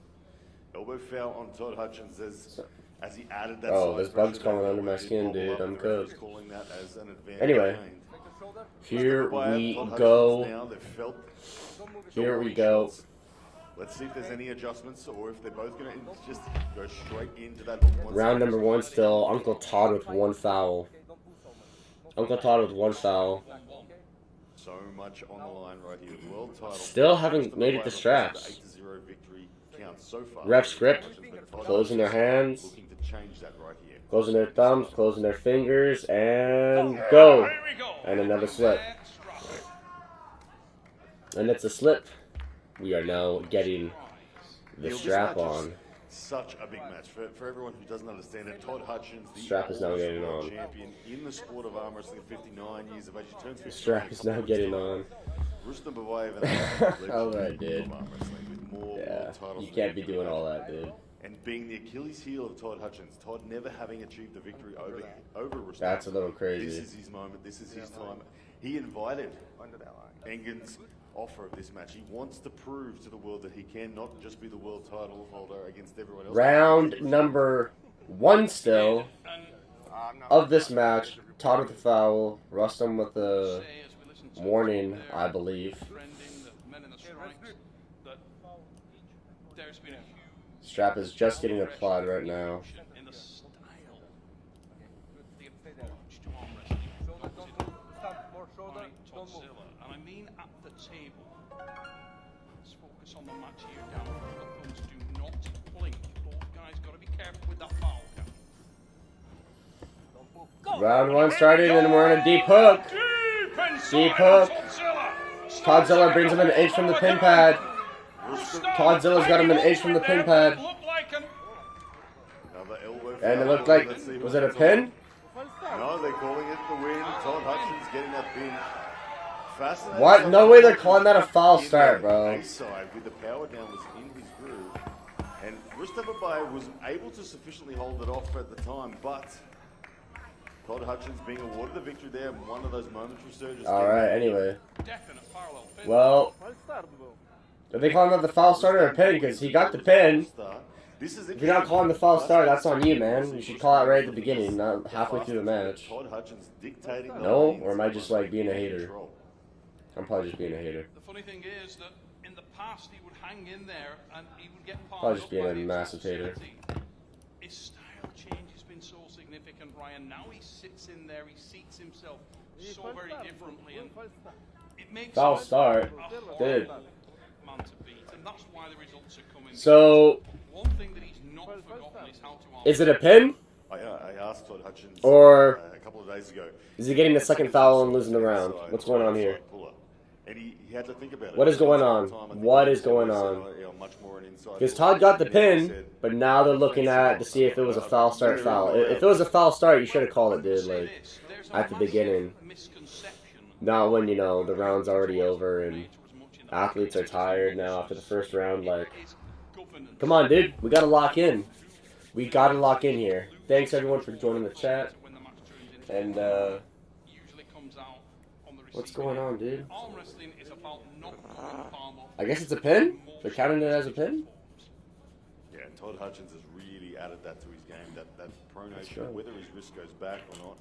Elbow foul on Todd Hutchins as he added that. Oh, side this bug's pressure, crawling under my really skin, bobbled dude. up. I'm The referee's cooked. calling that as an advantage Anyway, gained. here Babayv, we Todd go. Hutchins now, they've felt Here we go. Let's see if there's any adjustments or if they're both going to just go straight into that hook once Round again. number one still. Uncle Todd with 1 foul. Uncle Todd with 1 foul. So much on the line right here. World title. Still haven't made it to straps. 8-0 victory count so far. Ref script. Closing their hands. Looking to change that right here. Closing their thumbs. Closing their fingers. And go. And another slip. And it's a slip. We are now getting the Neil, this strap match is on. Such a big match. For everyone who doesn't understand it, Todd Hutchins, the Strap is now oldest getting world on. champion in the sport of arm wrestling, 59 years of age. He turns 59 The strap is now getting on. Rustam Babayv and All right, dude. of arm wrestling with more Yeah, world titles you than can't be anyone doing else. all that, dude. And being the Achilles heel of Todd Hutchins, Todd never having achieved the victory over Rustam. That's a little This crazy. is his moment. This is his time. He invited Engen's offer of this match. He wants to prove to the world that he can not just be the world title holder against everyone else. Round number one still of this match. Todd with the foul. Rustam with the warning, I believe. Strap is just getting applied right now. In the style, the approach to arm wrestling by Toddzilla. And I mean at the table. Let's focus on the match here down. The thumbs do not blink. Both guys got to be careful with that foul count. Round one started, and we're on a deep hook. Deep hook. Toddzilla brings him an inch from the pin pad. Toddzilla's got him an inch from the pin pad. Another elbow And it foul. looked like, Let's see was what it a goes pin? on. No, they're calling it the win. Todd Hutchins getting that pin. Fascinating. What? No way they're calling that a foul start, bro. A side with the power down was in his groove. And Rustam Babayv was able to sufficiently hold it off at the time, but Todd Hutchins being awarded the victory there, one of those momentary surges. Alright, anyway. Definite parallel pin. Well, are they calling that the foul start or a pin? Because he got the pin. If you're not calling the foul start, that's on you, man. You should call it right at the beginning, not halfway through the match. Todd Hutchins dictating the No? lanes Or am I just, like, being a and hater? control. I'm probably just being a hater. The funny thing is that in the past he would hang in there and he would get Probably palmed just up being by a the massive hater. intensity. His style change has been so significant, Ryan. Now he sits in there, he seats himself so very differently, and it makes Foul him start. a hard Dude. man to beat, and that's why the results are coming. So, One thing that he's not forgotten is how to is it a pin? I asked Todd Hutchins Or a couple of days ago. is he getting the second foul and losing the round? What's going on here? And he had to think about it. What is going on? What is going on? Because Todd got the pin, but now they're looking at to see if it was a foul start foul. If it was a foul start, you should have called it, dude, like, at the beginning. Not when, you know, the round's already over and athletes are tired now after the first round, like, come on, dude, we gotta lock in. We gotta lock in here. Thanks, everyone, for joining the chat. And, what's going on, dude? Arm wrestling is about not pulling the palm off. I guess it's a pin? They're counting it as a pin? Yeah, and Todd Hutchins has really added that to his game. That pronation, right. whether his wrist goes back or not,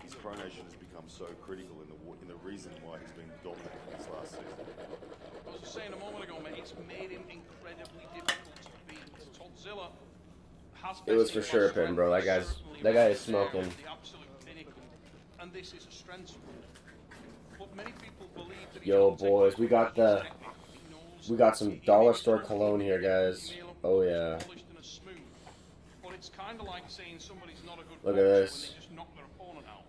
his pronation has become so critical in the reason why he's been dominant in this last season. I was just saying a moment ago, mate, it's made him incredibly difficult to beat. Toddzilla has It was for sure a pin, bro. That guy is smoking. The absolute pinnacle, and this is a strength. But many people believe that Yo, boys, we got some dollar store cologne here, guys. Oh yeah. But it's kind of like saying somebody's not a good Look at boxer this. when they just knock their opponent out.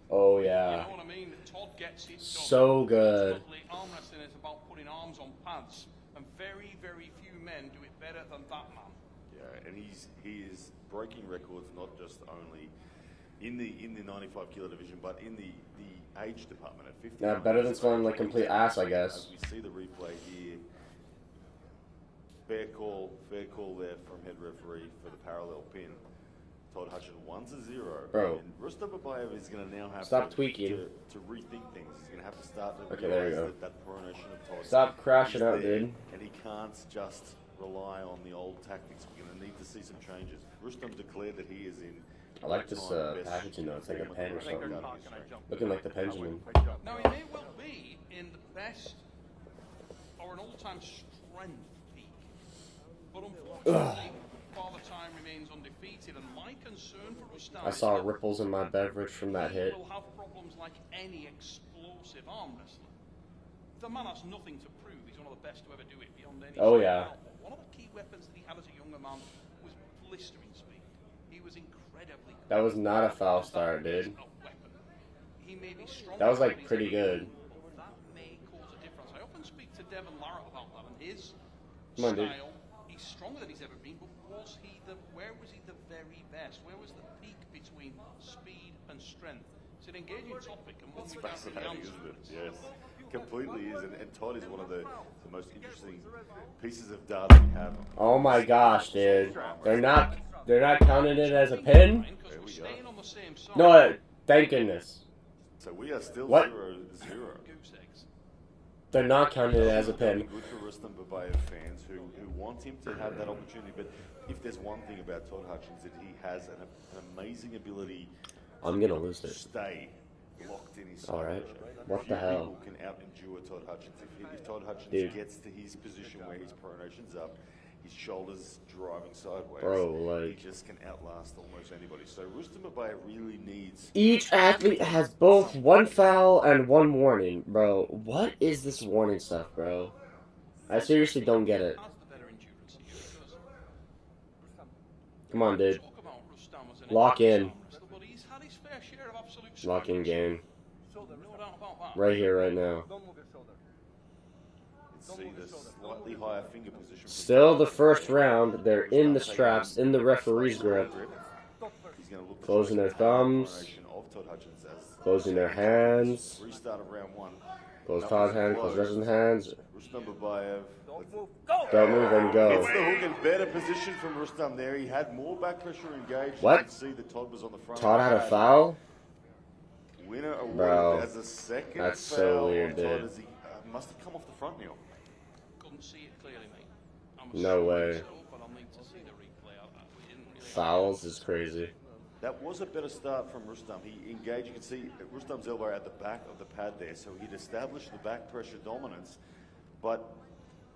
Oh You yeah. know what I mean? Todd gets it done. So good. Ultimately, arm wrestling is about putting arms on pads, and very, very few men do it better than that man. Yeah, and he is breaking records not just only in the 95 kilo division, but in the age department at 50. Yeah, better than smelling like complete ass, I guess. As we see the replay here, fair call there from head referee for the parallel pin. Todd Hutchin 1-0. Bro. And Rustam Babayv is going to now have Stop to tweaking. to rethink things. He's going to have to start to Okay, there you realize go. that pronunciation of Todd. Stop crashing is out, there, dude. And he can't just rely on the old tactics. We're going to need to see some changes. Rustam declared that he is in. I like this all-time best packaging though. It's like a form pen or of something. regarding his strength. Looking like the pendulum. Now, he may well be in the best or an all-time strength peak, but unfortunately, Father Time remains undefeated, and my concern for Rustam I is saw that ripples in my beverage from that he hit. will have problems like any explosive arm wrestler. The man has nothing to prove. He's one of the best to ever do it beyond any Oh, shadow of yeah. doubt. But one of the key weapons that he had as a younger man was blistering speed. He was incredibly quick. That was not a foul start, That is dude. a weapon. He may be strong, That was, like, but he's pretty a good. but that may cause a difference. I often speak to Devon Larratt about that and his Come on, dude. style. He's stronger than he's ever been, but where was he the very best? Where was the peak between speed and strength? It's an engaging topic, and one we can't really Fascinating, answer. isn't it? Yes, completely is. And Todd is one of the most interesting pieces of data we have. Oh my gosh, dude. They're not counting it as a pin? Because There we're we go. staying on the same side. No, thank goodness. So we are still What? 0-0. Goose eggs. They're not counting it as a That'd pin. be good for Rustam Babayv fans who want him to have that opportunity. But if there's one thing about Todd Hutchins, that he has an amazing ability I'm gonna lose to it. stay locked in his All right. side pressure. What the Few hell? people can out-endure Todd Hutchins. If Todd Hutchins Dude. gets to his position where his pronation's up, his shoulders driving sideways, Bro, like- he just can outlast almost anybody. So Rustam Babayv really needs. Each athlete has both one foul and one warning, bro. What is this warning stuff, bro? I seriously don't get it. Has the better endurance here, because Come on, dude. talk about Rustam as an Lock in. endurance arm wrestler, but he's had his fair share of absolute Lock in strength. game. No doubt about that. Right here, right now. Don't move your shoulder. See the slightly higher finger position. from Still Todd the Hutchins. first round. They're in the straps, in the referee's grip. He's gonna look to Closing their choose the thumbs. combination of Todd Hutchins as Closing their hands. restart of round one. Close That Todd's was hand, close close. Russell's hands. Rustam Babayv. Don't move and Gets go. the hook in better position from Rustam there. He had more back pressure engaged. What? You can see that Todd was on the front. Todd had a pad. foul? Winner awarded Bro, as a second that's so foul weird, on Todd dude. as he must have come off the front kneel. Couldn't see it clearly, mate. I'm No assuming way. so, but I'll need to see the replay. We didn't really Fouls is crazy. That was a better start from Rustam. He engaged. You can see Rustam's elbow at the back of the pad there, so he'd established the back pressure dominance. But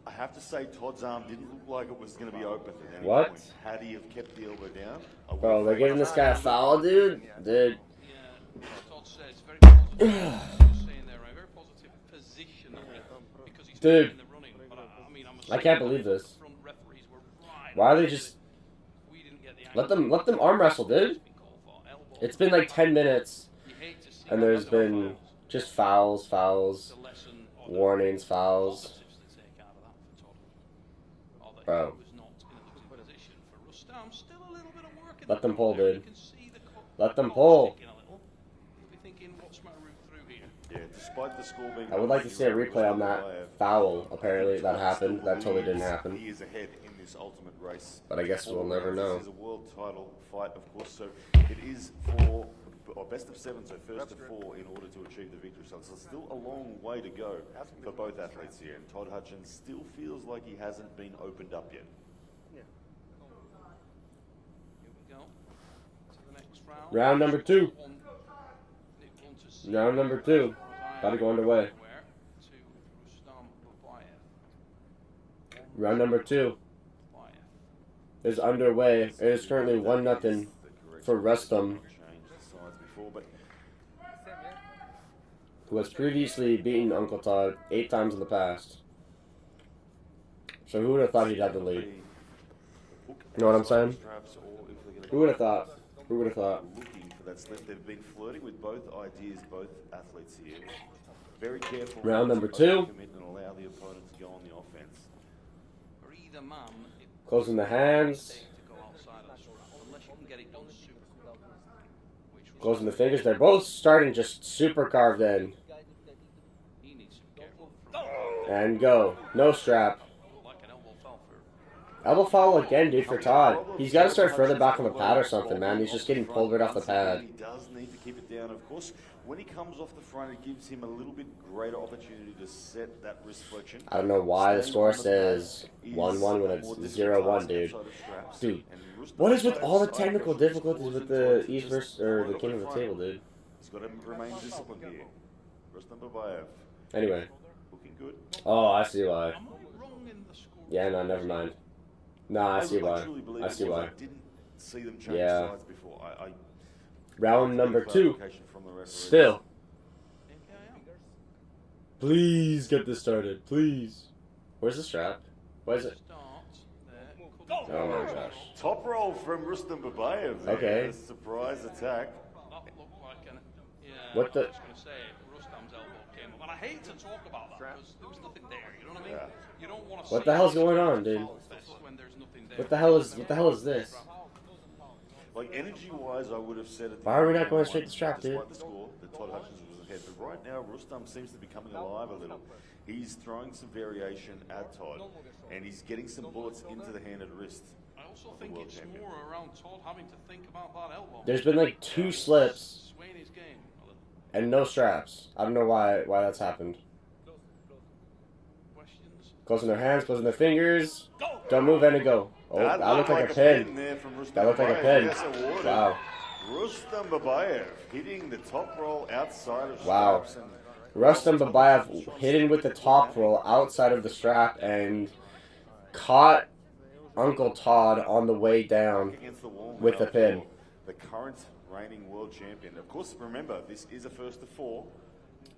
I have to say, Todd's arm didn't look like it was going to be open at any What? point. Had he have kept the elbow down, I would Bro, have they're thought- giving this guy a foul, dude? Dude. Yeah, Todd says very positive. Just saying there, a very positive position on it because he's Dude. in the running. But I mean, I'm I can't believe this. front referees were right. Why are they just... We didn't get the Let them arm wrestle, dude. It's been like 10 minutes, and there's been just fouls, warnings, fouls. Bro. Let them pull, dude. Let them pull. Yeah, despite the score being. I would like to see a replay on that foul, apparently, that happened. That totally didn't happen. He is ahead in this ultimate race. But I guess we'll never know. This is a world title fight, of course, so it is for best of 7, so first to 4 in order to achieve the victory. So it's still a long way to go for both athletes here. And Todd Hutchins still feels like he hasn't been opened up yet. Round number 2. Round number 2. About to go underway. Round number 2 is underway. It is currently 1-0 for Rustam, who has previously beaten Uncle Todd 8 times in the past. So who would have thought he'd have the lead? You know what I'm saying? Who would have thought? Who would have thought? Looking for that slip. They've been flirting with both ideas, both athletes here. Very careful. Round not number to 2. overcommit and allow the opponent to go on the offense. For either man, Closing the hands. to go outside of the strap, unless you can get it done super quick. Which Closing the fingers. They're both starting just super carved in. he needs to be careful. And go. No strap. Like an elbow fell for. Elbow foul again, dude, for Todd. He's got to start further back on the pad or something, man. He's just getting pulled right off the pad. He does need to keep it down. Of course, when he comes off the front, it gives him a little bit greater opportunity to set that wrist flexion. I don't know why the Staying score on the says pad 1-1 when is it's more 0-1, dude. difficult task outside of straps. Dude, And Rustam what is with Babayev's all the side technical pressure difficulties scores with in the Todd East just versus or right the off King of the front. Table, dude? He's got to remain disciplined here. Rustam Babayv Anyway. looking good. Oh, I see why. Am I wrong in the score? Yeah, no, never mind. No, I see why. truly believe I it see was. why. I didn't see them change Yeah. sides before. I Round number 2. clarification from the referee. Still. Maybe I am. Please get this started. Please. Where's the strap? Why is it? Start there. Oh my gosh. Top roll from Rustam Babayv. there. Okay. A surprise attack. That looked like an. Yeah. What the- I was going to say, Rustam's elbow came up. And I hate to talk about that because there was nothing there. You know what I mean? Yeah. You don't want to What the hell's going on, dude? when there's nothing there. What the hell is this? Like energy-wise, I would have said it. Why are we not going straight to strap, dude? Despite the score, that Todd Hutchins was ahead. But right now, Rustam seems to be coming alive a little. He's throwing some variation at Todd, and he's getting some bullets into the hand and wrist. I also the think world it's champion. more around Todd having to think about that elbow. There's been like 2 slips Swaying his game a little. and no straps. I don't know why that's happened. Questions? Closing their hands, closing their fingers. Don't move and go. Oh, that looked like a pin. there from Rustam That looked like a Babayv. pin. Yes, awarded. Wow. Rustam Babayv hitting the top roll outside of Wow. straps. And Rustam Babayv hitting with the top roll outside of the strap and caught Uncle Todd on the way down. against the wall with now the pin. for the current reigning world champion. Of course, remember, this is a first to 4.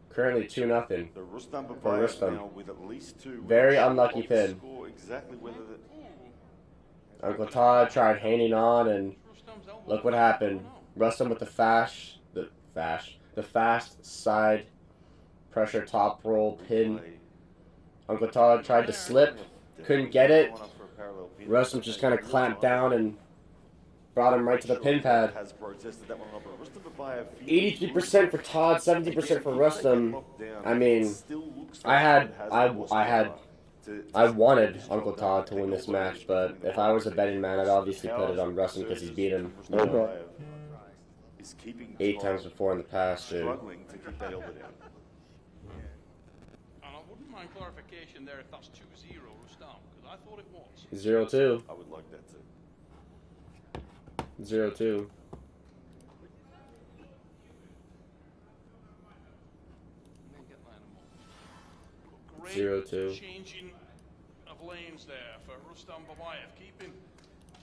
Currently 2-0. The Rustam For Babayv Rustam. now with at least 2. Very which unlucky will pin. Score exactly whether the, Uncle Todd tried hanging on and Rustam's elbow. look what happened. Rustam with the fast side pressure top roll pin. Uncle Todd tried to slip, couldn't get it. Rustam just kind of clamped down and brought him right to the pin pad. Has protested that one up, but Rustam Babayv 83% for Todd, 70% for Rustam. I mean, I wanted Uncle Todd to win this match, but if I was a betting man, I'd obviously put it on Rustam because he's beat him is keeping 8 Todd times before in the past, dude. struggling to keep that elbow down. And I wouldn't mind clarification there if that's 2-0 Rustam, because I thought it was. 0-2. I would like that too. 0-2. Great 0-2. changing of lanes there for Rustam Babayv, keeping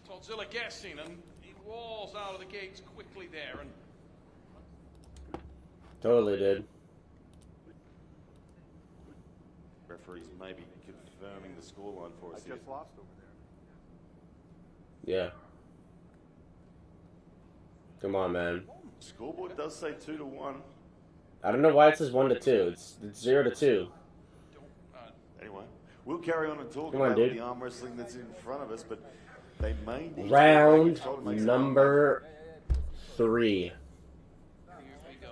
Toddzilla guessing, and he walls out of the gates quickly there. And Totally did. Referees maybe confirming the scoreline for us. I just lost over there. Yeah. Come on, man. Scoreboard does say 2-1. I don't know why it says 1-2. It's 0-2. Anyway, we'll carry on and talk Come on, about dude. the arm wrestling that's in front of us, but they may need Round to make some number 3.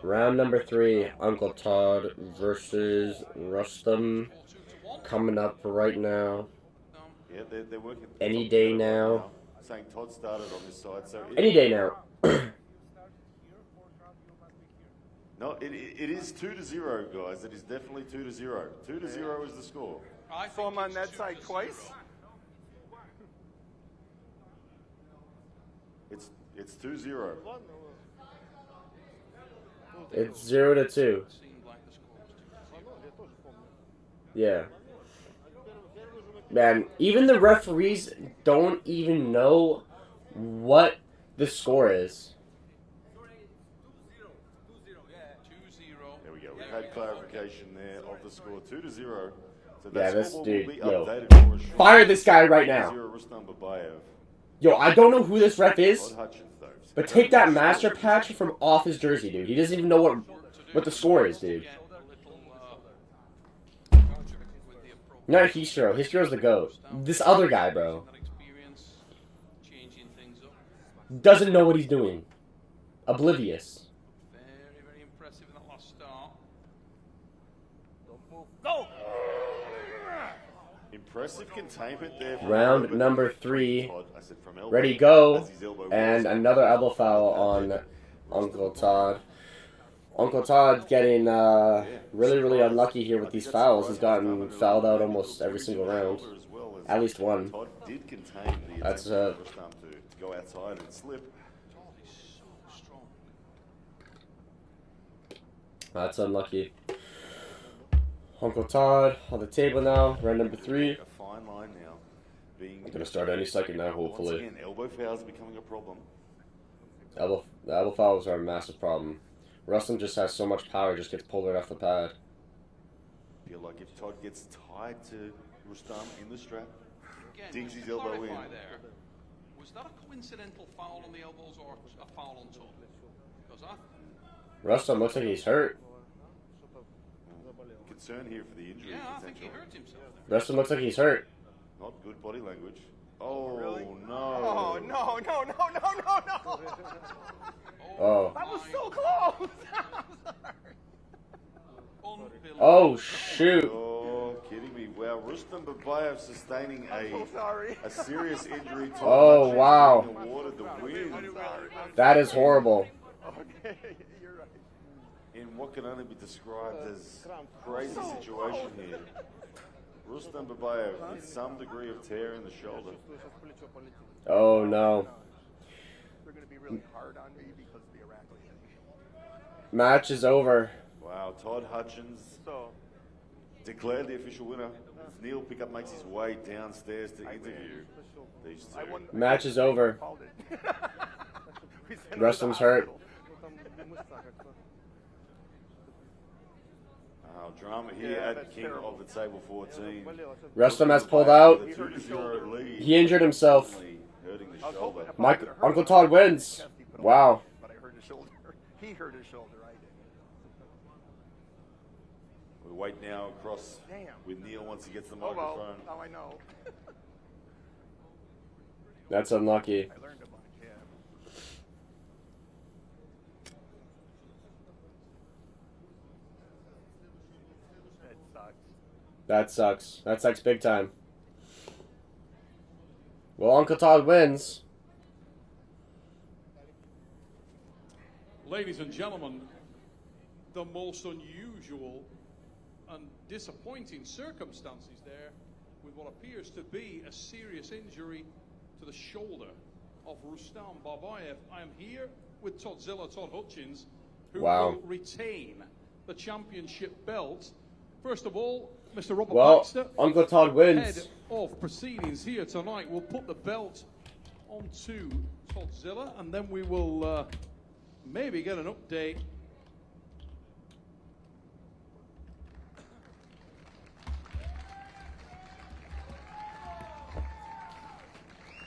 Round number 3. Uncle Todd versus Rustam. Coming up right now. Yeah, they're working. Any day now. Saying Todd started on this side, so Any day now. No, it is 2-0, guys. It is definitely 2-0. 2-0 is the score. I Saw him think on that it's side 2-0. twice. It's 2-0. It's 0-2. Seemed like the score was 2-0. Yeah. Man, even the referees don't even know what the score is. 2-0. There we go. We've had clarification there of the score. 2-0. So Yeah, that this scoreboard dude, will be yo. updated for us. Fire this guy right now. 2-0 Rustam Babayv. Yo, I don't know who this ref is, Todd Hutchins, though, but take that master patch from off his jersey, dude. He doesn't even know what the score is, dude. Not Histro. Histro's the GOAT. This other guy, bro, doesn't know what he's doing. Oblivious. Very, very impressive in that last start. Impressive containment there. From Round number 3. Todd, I said from elbow, Ready, go. as his elbow And was. another elbow foul on Uncle Todd. Uncle Todd getting really, really unlucky here with these fouls. He's gotten fouled out almost every single round. As well as At least one. Todd did contain the That's, attempt of Rustam to go outside and slip. Todd is so strong. That's unlucky. Uncle Todd on the table now. Round number 3. A fine line now. Being Gonna start any second now, Once hopefully. again, elbow fouls are becoming a problem. The elbow fouls are a massive problem. Rustam just has so much power, just gets pulled right off the pad. Feel like if Todd gets tied to Rustam in the strap, Again, digs just his to elbow in. clarify there, was that a coincidental foul on the elbows or a foul on Todd? Because I Rustam looks like he's hurt. concern here for the injury Yeah, I think he potential. hurt himself there. Rustam looks like he's hurt. Not good body language. Oh, Really? no. Oh, no, no, no, no, no, no. Oh. That was so close. I'm sorry. Unbelievable. Oh, shoot. Oh, kidding me. Wow, Rustam Babayv sustaining I'm so sorry. a serious injury. Todd Oh, Hutchins wow. being awarded the win That is horrible. Okay, you're right. in what can only be described as crazy situation here. Rustam Babayv with some degree of tear in the shoulder. Oh, no. They're going to be really hard on me because of the Iraqi. Match is over. Wow, Todd Hutchins So, declared the official winner. As Neil Pickup makes his way downstairs to interview these two. I won. Match is over. Called it. We sent him to the Rustam's hurt. hospital. Drama here Yeah, at that's King terrible. of the Table 14. Rustam has pulled out. With a 2-0 lead. He injured himself. Hurting the I was hoping shoulder. if I could've hurt Uncle him, Todd wins. Chesty put him Wow. on, But I hurt his shoulder. He hurt his shoulder. I did. We wait now across Damn. with Neil once he gets the Oh microphone. well. Now I know. That's unlucky. I learned a bunch. Yeah. That sucks. That sucks. That sucks big time. Well, Uncle Todd wins. Ladies and gentlemen, the most unusual and disappointing circumstances there with what appears to be a serious injury to the shoulder of Rustam Babayv. I am here with Todzilla Todd Hutchins, who Wow. will retain the championship belt. First of all, Mr. Robert Well, Baxter, Uncle Todd head wins. of proceedings here tonight, will put the belt onto Todzilla, and then we will maybe get an update.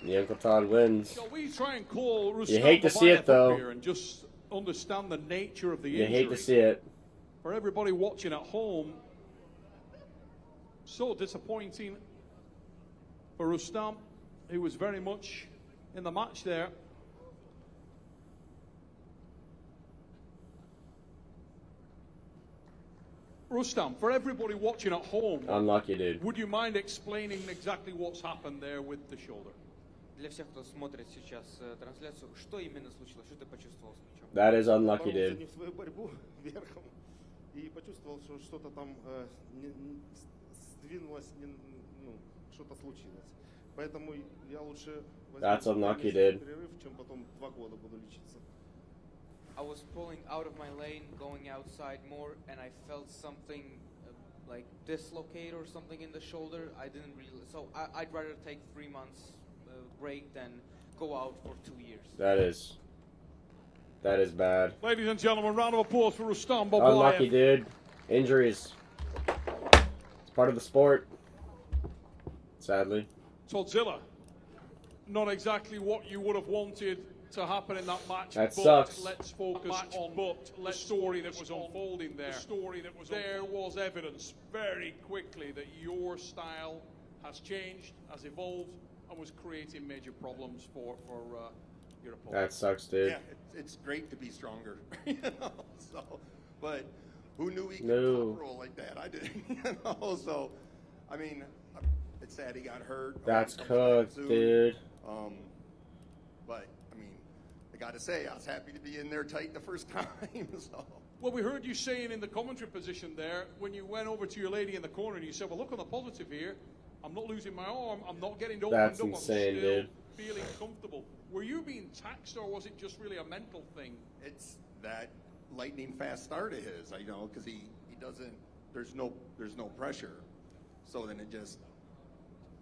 The Uncle Todd wins. Shall we try and call Rustam hate to see it, Babayv though. up here and just understand the nature of the You injury? hate to see it. For everybody watching at home, so disappointing for Rustam, who was very much in the match there. Rustam, for everybody watching at home, Unlucky, dude. would you mind explaining exactly what's happened there with the shoulder? Для всех, кто смотрит сейчас трансляцию, что именно случилось? Что ты почувствовал с мячом? That is unlucky, Боролся dude. не в свою борьбу верхом и почувствовал, что что-то там сдвинулось, что-то случилось. Поэтому я лучше That's unlucky, месяц dude. перерыв, чем потом 2 года буду лечиться. I was pulling out of my lane, going outside more, and I felt something like dislocate or something in the shoulder. I didn't really, so I'd rather take 3 months break than go out for 2 years. That is bad. Ladies and gentlemen, round of applause for Rustam Unlucky, Babayv. dude. Injuries. It's part of the sport. Sadly. Todzilla. not exactly what you would have wanted to happen in that match. That but sucks. Let's focus on the story that was unfolding there. The story that was there was evidence very quickly that your style has changed, has evolved, and was creating major problems for your opponent. That sucks, dude. Yeah, it's great to be stronger, you know. So, but who knew he could No. top roll like that? I didn't, you know. So, I mean, it's sad he got hurt. That's Comes back cooked, soon. dude. But I mean, I got to say, I was happy to be in there tight the first time. So. Well, we heard you saying in the commentary position there, when you went over to your lady in the corner and you said, well, look on the positive here. I'm not losing my arm. I'm not getting opened That's up. insane, I'm still dude. feeling comfortable. Were you being taxed, or was it just really a mental thing? It's that lightning fast start of his, you know, because he doesn't. There's no pressure, so then it just.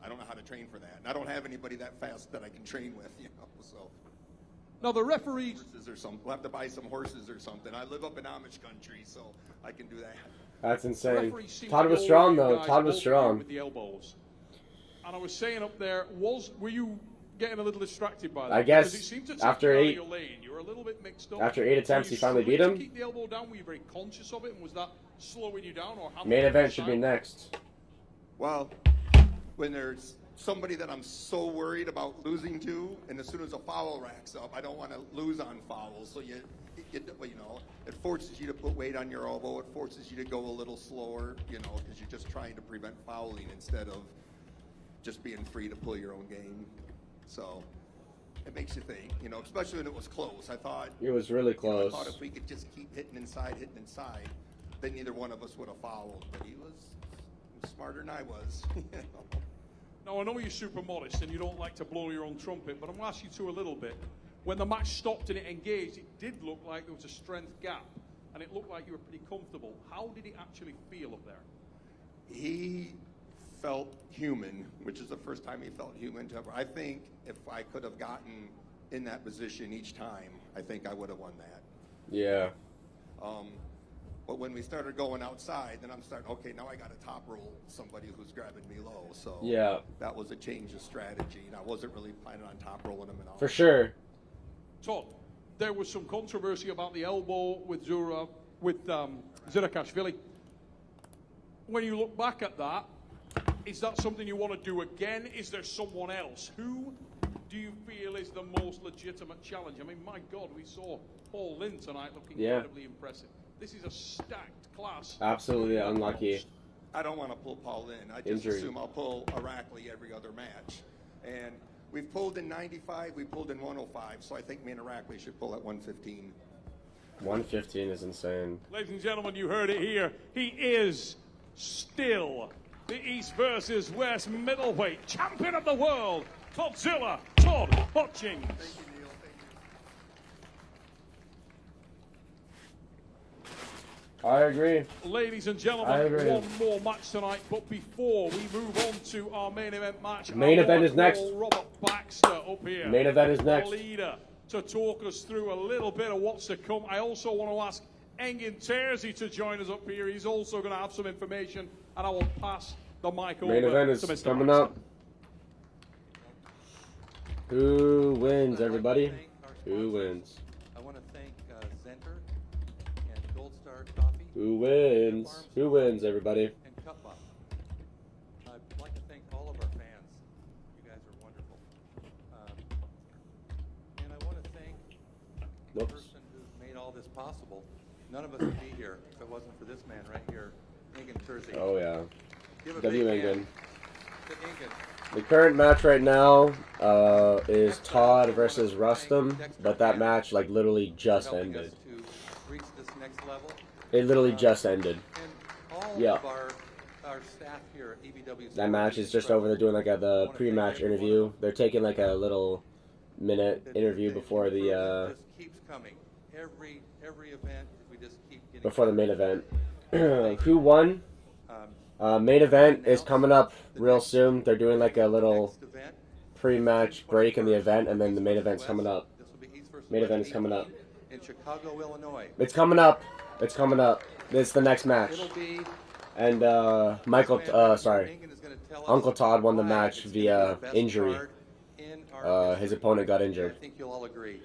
I don't know how to train for that, and I don't have anybody that fast that I can train with, you know. So. Now the referees. Horses or something. We'll have to buy some horses or something. I live up in Amish country, so I can do that. That's insane. referees seem Todd to was go strong, over you though. guys Todd was both strong. with the elbows. And I was saying up there, were you getting a little distracted by that? I guess Because it seemed to take after you out of 8 your lane. You were a little bit mixed up. after 8 attempts, Were you he finally beat struggling him. to keep the elbow down? Were you very conscious of it, and was that slowing you down? Or Main event should be next. Well, when there's somebody that I'm so worried about losing to, and as soon as a foul racks up, I don't want to lose on fouls. So you know, it forces you to put weight on your elbow. It forces you to go a little slower, you know, because you're just trying to prevent fouling instead of just being free to pull your own game. So it makes you think, you know, especially when it was close. I thought It was really you know, I close. thought if we could just keep hitting inside, then neither one of us would have fouled. But he was smarter than I was. You know? Now, I know you're super modest and you don't like to blow your own trumpet, but I'm going to ask you to a little bit. When the match stopped and it engaged, it did look like there was a strength gap, and it looked like you were pretty comfortable. How did it actually feel up there? He felt human, which is the first time he felt human to ever. I think if I could have gotten in that position each time, I think I would have won that. Yeah. But when we started going outside, then I'm starting, okay, now I got to top roll somebody who's grabbing me low. So Yeah. that was a change of strategy, and I wasn't really planning on top rolling him at all. For sure. Todd, there was some controversy about the elbow with Zirakashvili. When you look back at that, is that something you want to do again? Is there someone else? Who do you feel is the most legitimate challenge? I mean, my God, we saw Paul Lynn tonight looking incredibly impressive. This is a stacked class. Absolutely unlucky. I don't want to pull Paul in. I just Injury. assume I'll pull Irakli every other match. And we've pulled in 95, we pulled in 105, so I think me and Irakli should pull at 115. 115 is insane. Ladies and gentlemen, you heard it here. He is still the East versus West middleweight champion of the world, Toddzilla, Todd Hutchings. I agree. Ladies and I gentlemen, agree. one more match tonight, but before we move on to our main event match, Main I event want is next. to call Robert Baxter up here. Main event is next. The leader, to talk us through a little bit of what's to come. I also want to ask Engin Terzi to join us up here. He's also going to have some information, and I will pass the mic over Main event is to Mr. coming Baxter. up. Who wins, everybody? Who wins? I want to thank Zenter and Gold Star Coffee. Who wins? Who wins, everybody? And Cupba. I'd like to thank all of our fans. You guys are wonderful. And I want to thank the Whoops. person who made all this possible. None of us would be here if it wasn't for this man right here, Engin Terzi. Oh, yeah. Give a W. big Engin. hand to Engin. The current match right now is Todd versus Rustam, but that match like literally just Helping us ended. to reach this next level. It literally just ended. And all Yeah. of our staff here at EBW. That match is just over. They're doing like the pre-match interview. They're taking like a little minute interview before the just keeps coming. Every event, we just keep getting before the main event. Who won? Main event is coming up real soon. They're doing like a little next event. pre-match break in the event, and then the main event's coming up. This will be East versus Main West event is coming up. in Chicago, Illinois. It's coming up. It's coming up. It's the next match. It'll be And Uncle Todd won the match via injury. his opponent got I injured. think you'll all agree.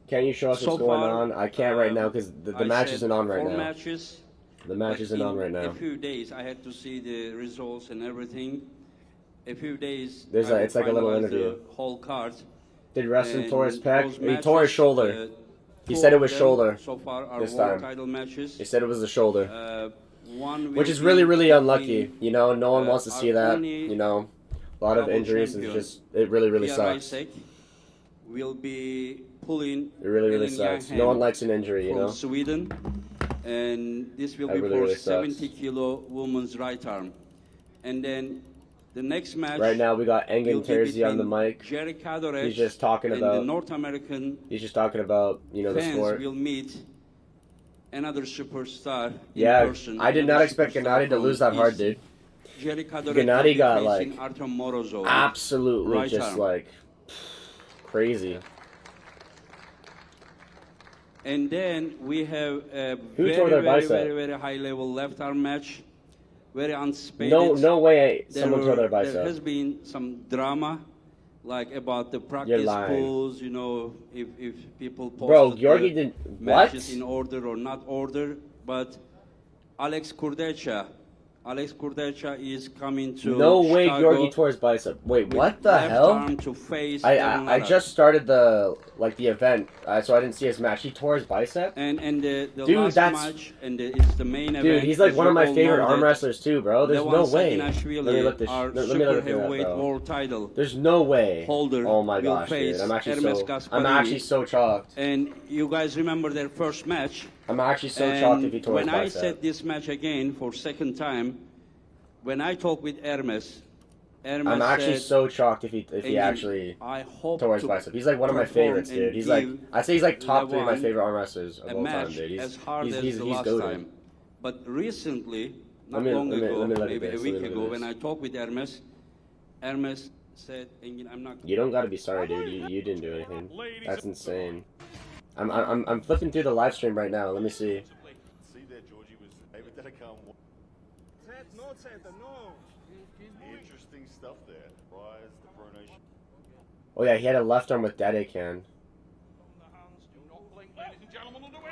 Can you show us So what's going far, on? I can't right now because the I match said isn't on right 4 now. matches. The match But isn't on in right now. A few days, I had to see the results and everything. A few days. There's I will it's like a little finalize interview. The whole card. Did Wrestling And tore his pec? those He tore his matches, shoulder. He two said it of was them shoulder So far are this world time. title matches. He said it was the shoulder. One Which will is really, be really unlucky. between, You know, no one wants to our see that. only You know, a lot of double injuries is champion, just, it really, really sucks. Percek, will be pulling It really, really Bellingham sucks. No one likes an injury, you from know? Sweden, and this will That be really, for really sucks. 70 kilo women's right arm. And then the next match Right now we got will Engin be Terzi on the between mic. Jerry Kadoret He's just talking and the about, North American he's just talking about, you know, the fans sport. will meet another superstar in Yeah, person. I did not another expect superstar Gennady to from lose that hard, East. dude. Jerry Kadoret Gennady will be got, facing like, Artem Morozov. Absolutely Right just arm. like crazy. And then we have a Who very, tore their very, bicep? very, very high level left arm match. Very unspated. No way There someone tore their There bicep. has been some drama, like about the You're practice lying. pools, you know, if people posted Bro, Georgi the didn't. matches What? in order or not order. But Alex Kurdecha is coming to No way Chicago Georgi tore his bicep. Wait, with what the left hell? arm to face I Lara. just started the event, so I didn't see his match. He tore his bicep. And the Dude, last that's- match, and it's the main event. Dude, he's like as one of you my all favorite know arm that wrestlers too, bro. There's no Levan way. Saginashvili, Let me look this. our Let me super look at that, heavyweight bro. world title There's no way. holder Oh my will gosh, face dude. I'm Hermes actually so shocked. And you guys remember their first match. I'm actually so And shocked if he tore his when I bicep. said this match again for second time, when I talked with Hermes I'm actually said, so shocked if he "Engin, actually I hope tore his to bicep. He's like one of my perform favorites, dude. and He's like, give I'd say he's like top 3 of my Levan favorite arm wrestlers of a all time, match dude. as hard as he's the last goated. time." But recently, not Let me- long let me- ago, let me look at maybe this, a let week me look at ago, this. when I talked with Hermes said, "Engin, I'm not." You don't gotta be sorry, dude. You didn't do anything. That's insane. I'm flipping through the live stream right now. Let me see. See there, Georgie was able to come. Interesting stuff there. Rise, the pronation. Oh yeah, he had a left arm with Dedekan. From the hands, do not blink, ladies and gentlemen, underway.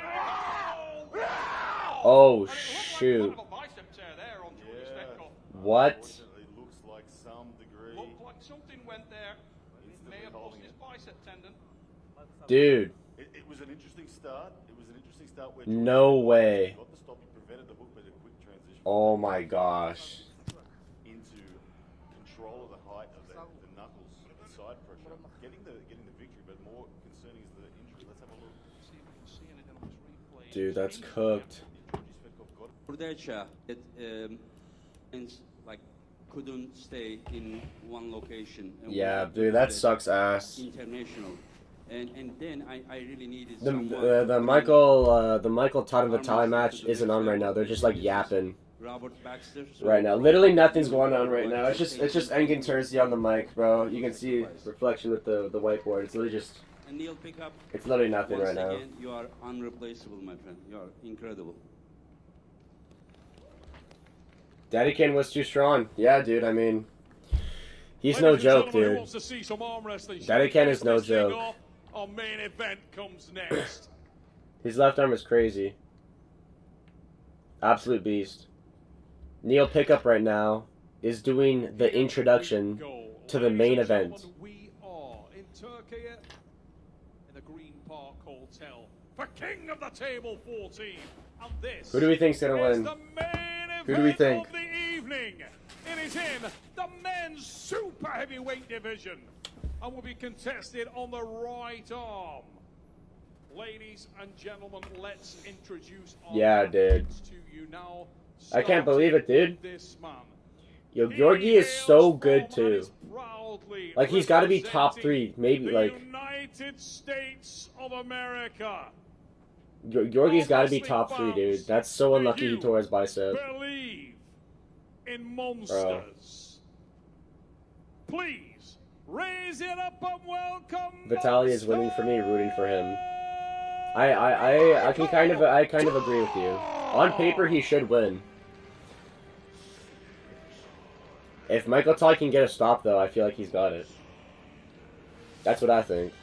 Oh And it looked shoot! like a bicep tear there on George's neck. What? Unfortunately, looks like some degree. Looked like something went there. It may have lost his bicep tendon. Dude, It was an interesting start. It was an interesting start where no way. got the stop. He prevented the hook, but a quick transition Oh my gosh. into control of the height of the knuckles, the side pressure, getting the victory. But more concerning is the injury. Let's have a look. See if we can see anything on this replay. Dude, that's cooked. Georgie Svetkov got it. Kurdecha like couldn't stay in one location. And we Yeah, had to dude, do that the sucks ass. International, and then I really needed The someone. the to Michael Todd and Vitali match isn't on right now. They're just like yapping Robert Baxter. So right now. Literally nothing's going on right now. It's just Engin Terzi on the mic, bro. You can see reflection with the whiteboard. It's literally just And Neil Pickup. it's literally nothing Once right now. again, you are unreplaceable, my friend. You are incredible. Dedekan was too strong. Yeah, dude. I mean, he's Ladies no and joke, gentlemen, who dude. wants to see some arm wrestling? Dedekan is no This thing joke. off. Our main event comes next. His left arm is crazy. Absolute beast. Neil Pickup right now is doing the introduction Go. to the Ladies main and event. gentlemen, we are in Turkey in the Green Park Hotel for King of the Table 14. And this Who do we think's gonna is win? the main event Who do we think? of the evening. It is in the men's super heavyweight division and will be contested on the right arm. Ladies and gentlemen, let's introduce our Yeah, dude. champions to you now. I can't believe it, dude. This man. Yo, Georgi is so good too. Proudly Like he's got to be top representing 3, maybe the like United States of America. Georgi's got to be top 3, dude. That's so unlucky he tore his bicep. Believe in monsters. Please raise it up and welcome. Vitali is winning for me, rooting for him. I kind of agree with you. On paper, he should win. If Michael Todd can get a stop, though, I feel like he's got it. That's what I think.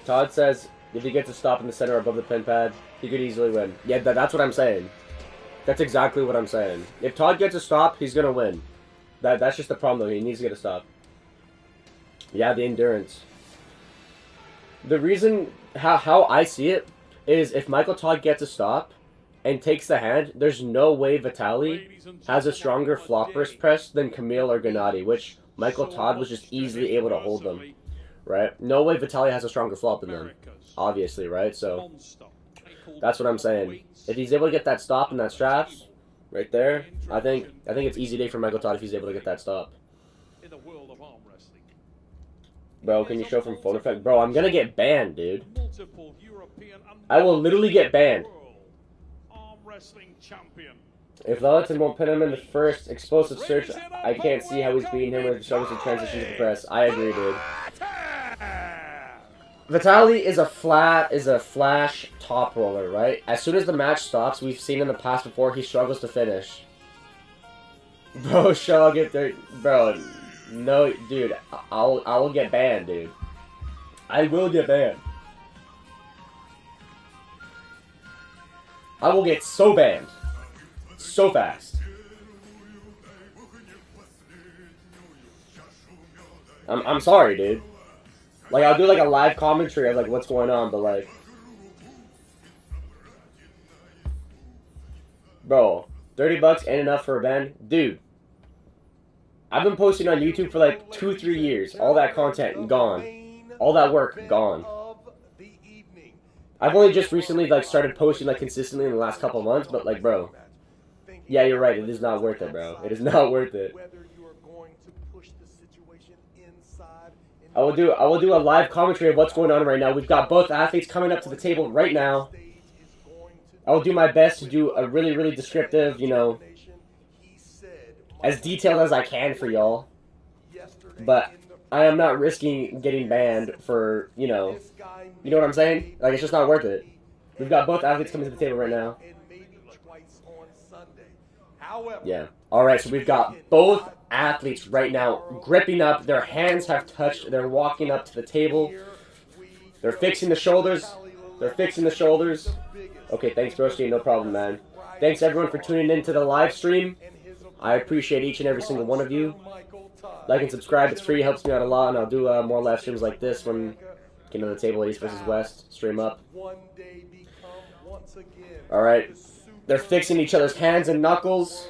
Todd says if he gets a stop in the center above the pin pad, he could easily win. Yeah, that's what I'm saying. That's exactly what I'm saying. If Todd gets a stop, he's gonna win. That's just the problem though. He needs to get a stop. Yeah, the endurance. The reason how I see it is if Michael Todd gets a stop and takes the hand, there's no way Vitali has a stronger flop wrist press than Camille or Gennady, which Michael Todd was just easily able to hold them. Right? No way Vitali has a stronger flop than them. Obviously, right? So that's what I'm saying. If he's able to get that stop and that straps right there, I think it's easy day for Michael Todd if he's able to get that stop. Bro, can you show from phone effect? Bro, I'm gonna get banned, dude. I will literally get banned. If Lelton won't pin him in the first explosive search, I can't see how he's beating him with the struggles to transition to the press. I agree, dude. Vitali is a flash top roller, right? As soon as the match stops, we've seen in the past before, he struggles to finish. Bro, I'll get there. Bro, no, dude, I will get banned, dude. I will get banned. I will get so banned. So fast. I'm sorry, dude. Like, I'll do, like, a live commentary of, like, what's going on, but, like... Bro, $30 ain't enough for a ban? Dude. I've been posting on YouTube for, like, 2-3 years. All that content, gone. All that work, gone. I've only just recently, like, started posting, like, consistently in the last couple months, but, like, bro... Yeah, you're right. It is not worth it, bro. It is not worth it. I will do a live commentary of what's going on right now. We've got both athletes coming up to the table right now. I will do my best to do a really, really descriptive, you know, as detailed as I can for y'all. But I am not risking getting banned for, you know what I'm saying? Like, it's just not worth it. We've got both athletes coming to the table right now. Yeah. Alright, so we've got both athletes right now gripping up. Their hands have touched. They're walking up to the table. They're fixing the shoulders. They're fixing the shoulders. Okay, thanks, Broski. No problem, man. Thanks, everyone, for tuning in to the live stream. I appreciate each and every single one of you. Like and subscribe. It's free. Helps me out a lot, and I'll do more live streams like this when get to the table, East versus West. Stream up. Alright. They're fixing each other's hands and knuckles.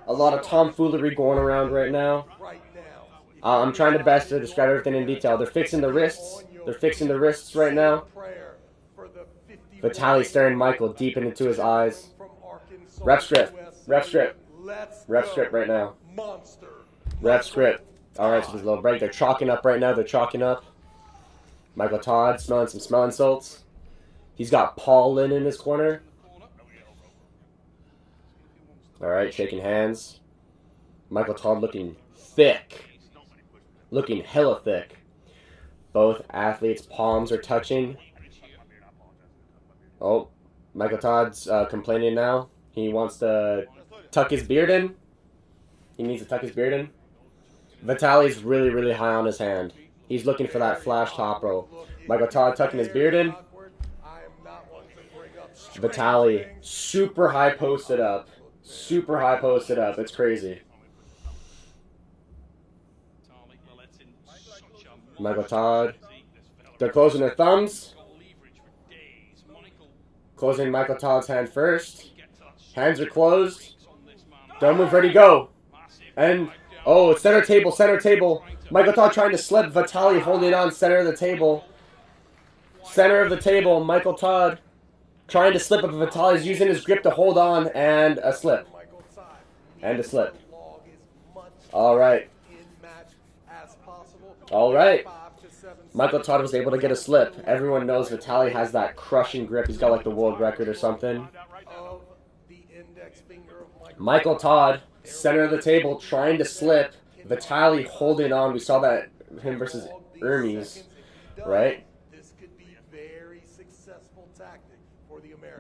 A lot of tomfoolery going around right now. I'm trying the best to describe everything in detail. They're fixing the wrists. They're fixing the wrists right now. Vitali staring Michael deep into his eyes. Rep strip. Rep strip. Rep strip right now. Rep strip. Alright, so there's a little break. They're chalking up right now. They're chalking up. Michael Todd smelling some smelling salts. He's got Paul Lynn in his corner. Alright, shaking hands. Michael Todd looking thick. Looking hella thick. Both athletes' palms are touching. Oh, Michael Todd's complaining now. He wants to tuck his beard in. He needs to tuck his beard in. Vitali's really, really high on his hand. He's looking for that flash top roll. Michael Todd tucking his beard in. Vitali super high posted up. Super high posted up. It's crazy. Michael Todd. They're closing their thumbs. Closing Michael Todd's hand first. Hands are closed. Don't move, ready, go. And, oh, center table, center table. Michael Todd trying to slip. Vitali holding on center of the table. Center of the table. Michael Todd trying to slip, but Vitali's using his grip to hold on, and a slip. And a slip. Alright. Alright. Michael Todd was able to get a slip. Everyone knows Vitali has that crushing grip. He's got like the world record or something. Michael Todd, center of the table, trying to slip. Vitali holding on. We saw that him versus Hermes, right?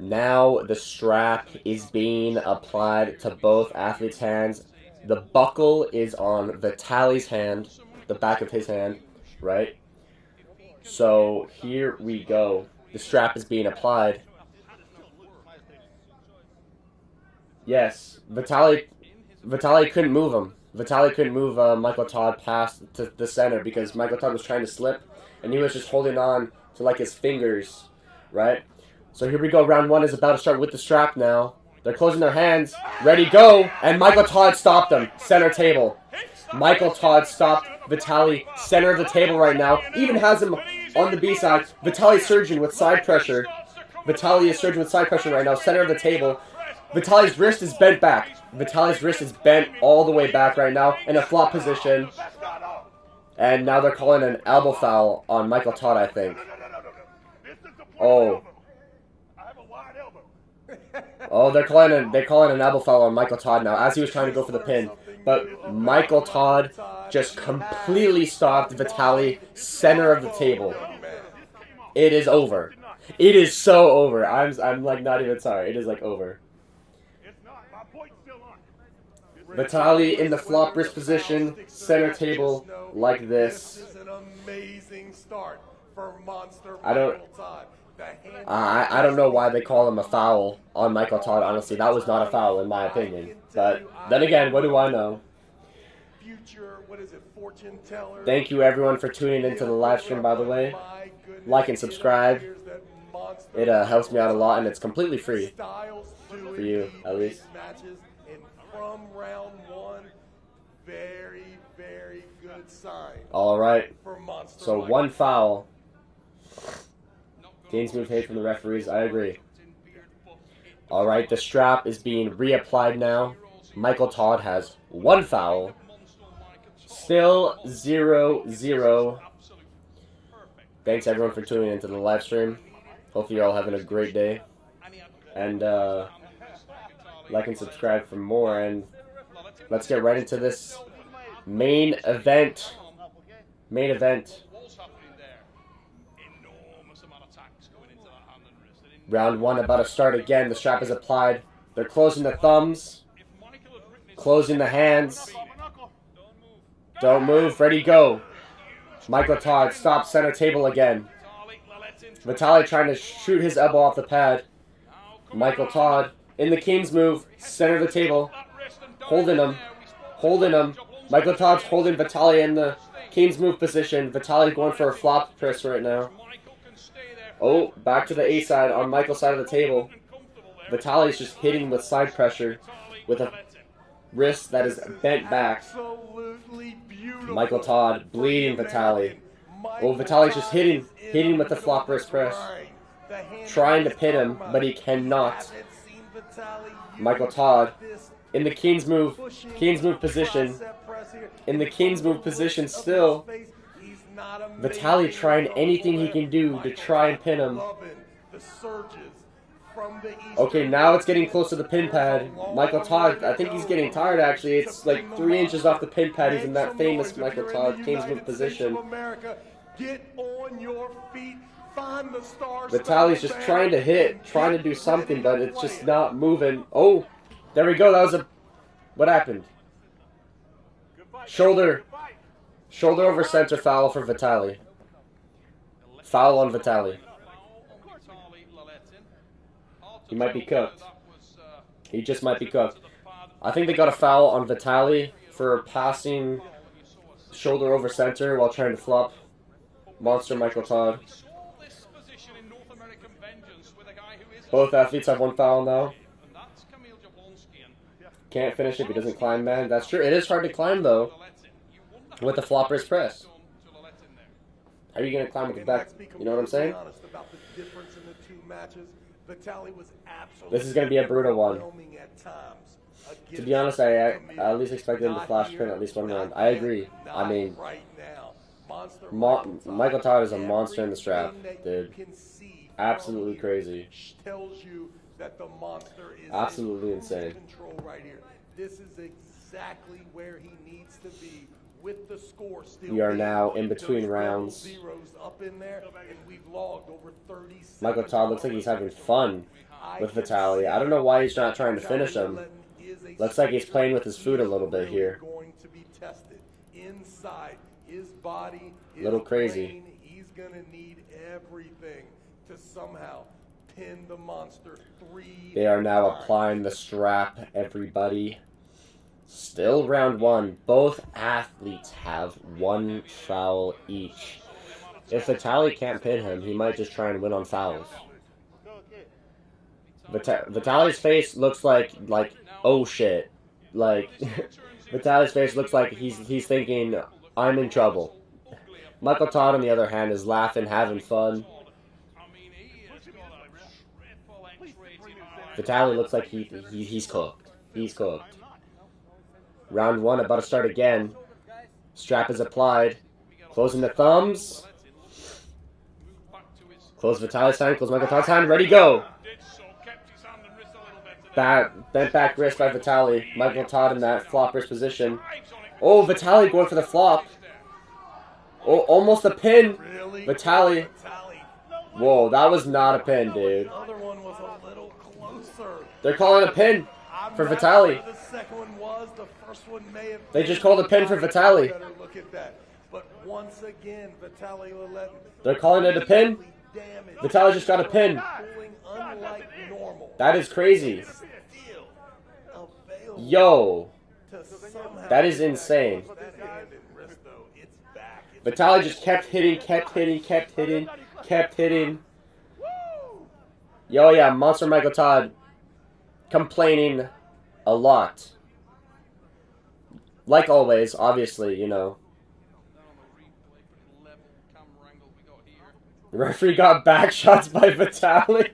Now the strap is being applied to both athletes' hands. The buckle is on Vitali's hand, the back of his hand, right? So here we go. The strap is being applied. Yes, Vitali couldn't move him. Vitali couldn't move Michael Todd past to the center because Michael Todd was trying to slip, and he was just holding on to like his fingers, right? So here we go. Round one is about to start with the strap now. They're closing their hands. Ready, go! And Michael Todd stopped them. Center table. Michael Todd stopped Vitali. Center of the table right now. Even has him on the B side. Vitali surging with side pressure. Vitali is surging with side pressure right now. Center of the table. Vitali's wrist is bent back. Vitali's wrist is bent all the way back right now in a flop position. And now they're calling an elbow foul on Michael Todd, I think. Oh. Oh, they're calling an elbow foul on Michael Todd now as he was trying to go for the pin. But Michael Todd just completely stopped Vitali center of the table. It is over. It is so over. I'm like not even sorry. It is like over. Vitali in the flop wrist position, center table like this. This is an amazing start for Monster I don't Michael Todd. I don't know why they call him a foul on Michael Todd, honestly. That was not a foul, in my opinion. But then again, what do I know? Thank you, everyone, for tuning into the live stream, by the way. Like and subscribe. It helps me out a lot, and it's completely free. For you, at least. From round one, very, very good sign. Alright. So one foul. Gains move hate from the referees. I agree. Alright, the strap is being reapplied now. Michael Todd has one foul. Still 0-0. Thanks everyone for tuning into the live stream. Hopefully you're all having a great day. And like and subscribe for more. And let's get right into this main event. Main event. Round one about to start again. The strap is applied. They're closing the thumbs. Closing the hands. Don't move. Ready, go. Michael Todd stops center table again. Vitali trying to shoot his elbow off the pad. Michael Todd in the King's move. Center of the table. Holding him. Holding him. Michael Todd's holding Vitali in the King's move position. Vitali going for a flop press right now. Oh, back to the A side on Michael's side of the table. Vitali's just hitting with side pressure with a wrist that is bent back. Michael Todd bleeding Vitali. Oh, Vitali's just hitting with the flop wrist press. Trying to pin him, but he cannot. Michael Todd in the King's move position. In the King's move position still. Vitali trying anything he can do to try and pin him. Okay, now it's getting close to the pin pad. Michael Todd, I think he's getting tired actually. It's like 3 inches off the pin pad. He's in that famous Michael Todd King's move position. Vitali's just trying to hit, trying to do something, but it's just not moving. Oh, there we go. That was a... What happened? Shoulder over center foul for Vitali. Foul on Vitali. He might be cooked. He just might be cooked. I think they got a foul on Vitali for passing shoulder over center while trying to flop Monster Michael Todd. Both athletes have one foul now. Can't finish if he doesn't climb, man. That's true. It is hard to climb, though, with the flopper's press. How are you going to climb with the back? You know what I'm saying? This is going to be a brutal one. To be honest, I at least expected him to flash pin at least one round. I agree. I mean, Michael Todd is a monster in the strap, dude. Absolutely crazy. Absolutely insane. This is exactly where he needs to be with the score still We are being now in those between double rounds. zeros up in there, and we've logged over 37 Michael Todd looks like he's having fun with I can Vitali. I don't know why he's not trying to finish him. Looks like he's playing with his food a little bit here. Going to be tested inside his body, his Little crazy. brain. He's gonna need everything to somehow pin the monster 3. They are now times. applying the strap, everybody. Still round one. Both athletes have 1 foul each. If Vitali can't pin him, he might just try and win on fouls. Vitali's face looks like oh shit. Like Vitali's face looks like he's thinking I'm in trouble. Michael Todd on the other hand is laughing, having fun. Vitali looks like he's cooked. He's cooked. Round one about to start again. Strap is applied. Closing the thumbs. Close Vitali's hand. Close Michael Todd's hand. Ready, go. Bent back wrist by Vitali. Michael Todd in that flop wrist position. Oh, Vitali going for the flop. Oh, almost a pin. Vitali. Whoa, that was not a pin, dude. The other one was a little closer. They're calling a pin for Vitali. The second one was. The first one may have. They just called a pin for Vitali. Better look at that. But once again, Vitali Lelettin. They're calling it a pin. Vitali just got a pin. Unlike normal. That is crazy. Still available Yo, to somehow that is insane. that hand and wrist, though. It's back. It's Vitali just kept hitting, kept hitting, kept hitting, kept hitting. Yo, yeah, Monster Michael Todd complaining a lot. Like always, obviously, you know. The referee got back shots by Vitali.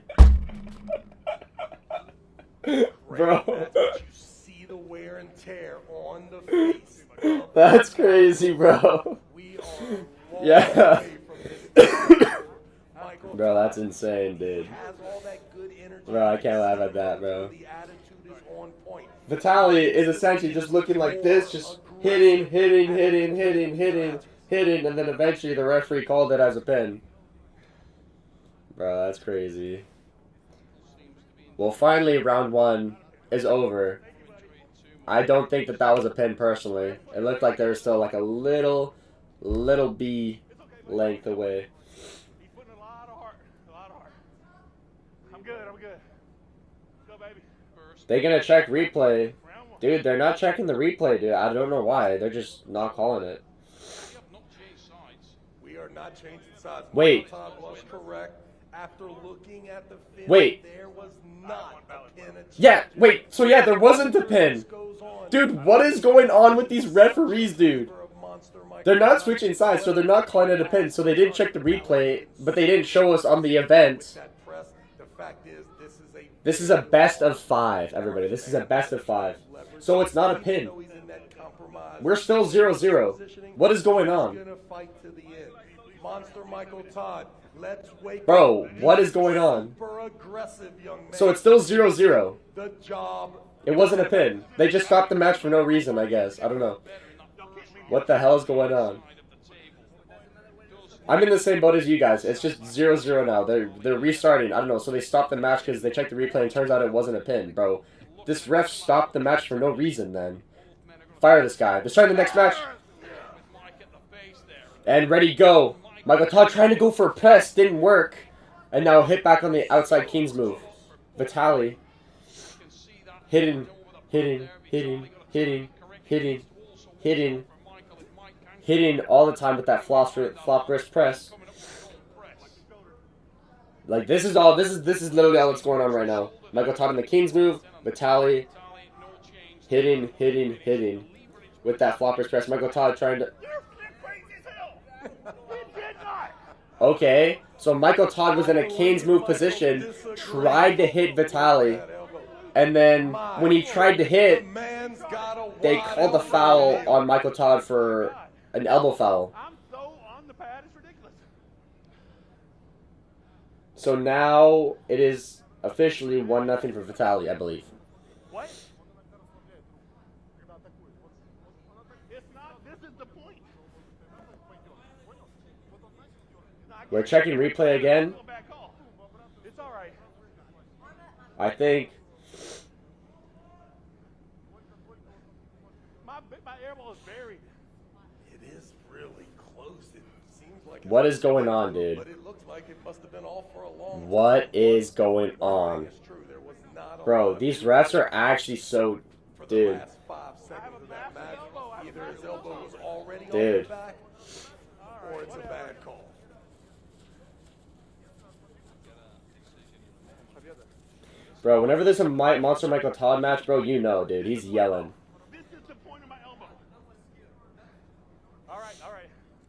Bro. you see the wear and tear on the face. That's crazy, bro. We are long Yeah. away from this. Michael Bro, that's insane, dude. has all that good energy. Bro, I can't laugh at that, bro. The attitude is on point. Vitali is essentially just looking like this, just hitting, hitting, hitting, hitting, hitting, hitting, and then eventually the referee called it as a pin. Bro, that's crazy. Well, finally, round one is over. I don't think that was a pin, personally. It looked like there was still like a little B length away. He's putting a lot of heart. I'm good. Let's go, baby. They're gonna check replay. Dude, they're not checking the replay, dude. I don't know why. They're just not calling it. We are not changing sides. Wait. Michael Todd was correct. After looking at the film, Wait. there was not a pin achieved. Yeah, wait. So yeah, there wasn't a pin. Dude, what is going on with these referees, dude? They're not switching sides, so they're not calling it a pin. So they didn't check the replay, but they didn't show us on the event. This is a best of 5, everybody. This is a best of 5. So it's not a pin. We're still 0-0. What is going on? Monster Michael Todd. Let's wake Bro, up. what is going on? Super aggressive young man. So it's still 0-0. The job. It wasn't a pin. They just stopped the match for no reason, I guess. I don't know. What the hell is going on? I'm in the same boat as you guys. It's just 0-0 now. They're restarting. I don't know. So they stopped the match because they checked the replay and turns out it wasn't a pin, bro. This ref stopped the match for no reason then. Fire this guy. They're starting the next match. And ready, go. Michael Todd trying to go for a press. Didn't work. And now hit back on the outside King's move. Vitali. Hitting, hitting, hitting, hitting, hitting, hitting. Hitting all the time with that flop wrist press. Like this is literally all that's going on right now. Michael Todd in the King's move. Vitali. Hitting, hitting, hitting. With that flop wrist press. Michael Todd trying to... Okay, so Michael Todd was in a Kane's move position, tried to hit Vitali, and then when he tried to hit, they called the foul on Michael Todd for an elbow foul. I'm so on the pad, it's ridiculous. So now it is officially 1-0 for Vitali, I believe. What? It's not, this is is the point. We're checking replay again. It's all right. I think. My elbow is buried. It is really close. It seems like What is going on, dude? But it looks like it must have been off for a long time. What is going on? It's true, there was not a Bro, lot of these refs are actually so... for the Dude. last 5 seconds of that match. Either his elbow was already on Dude. the back, or it's a bad call. Bro, whenever there's a Monster Michael Todd match, bro, you know, dude. He's yelling. This is the point of my elbow. All right, all right.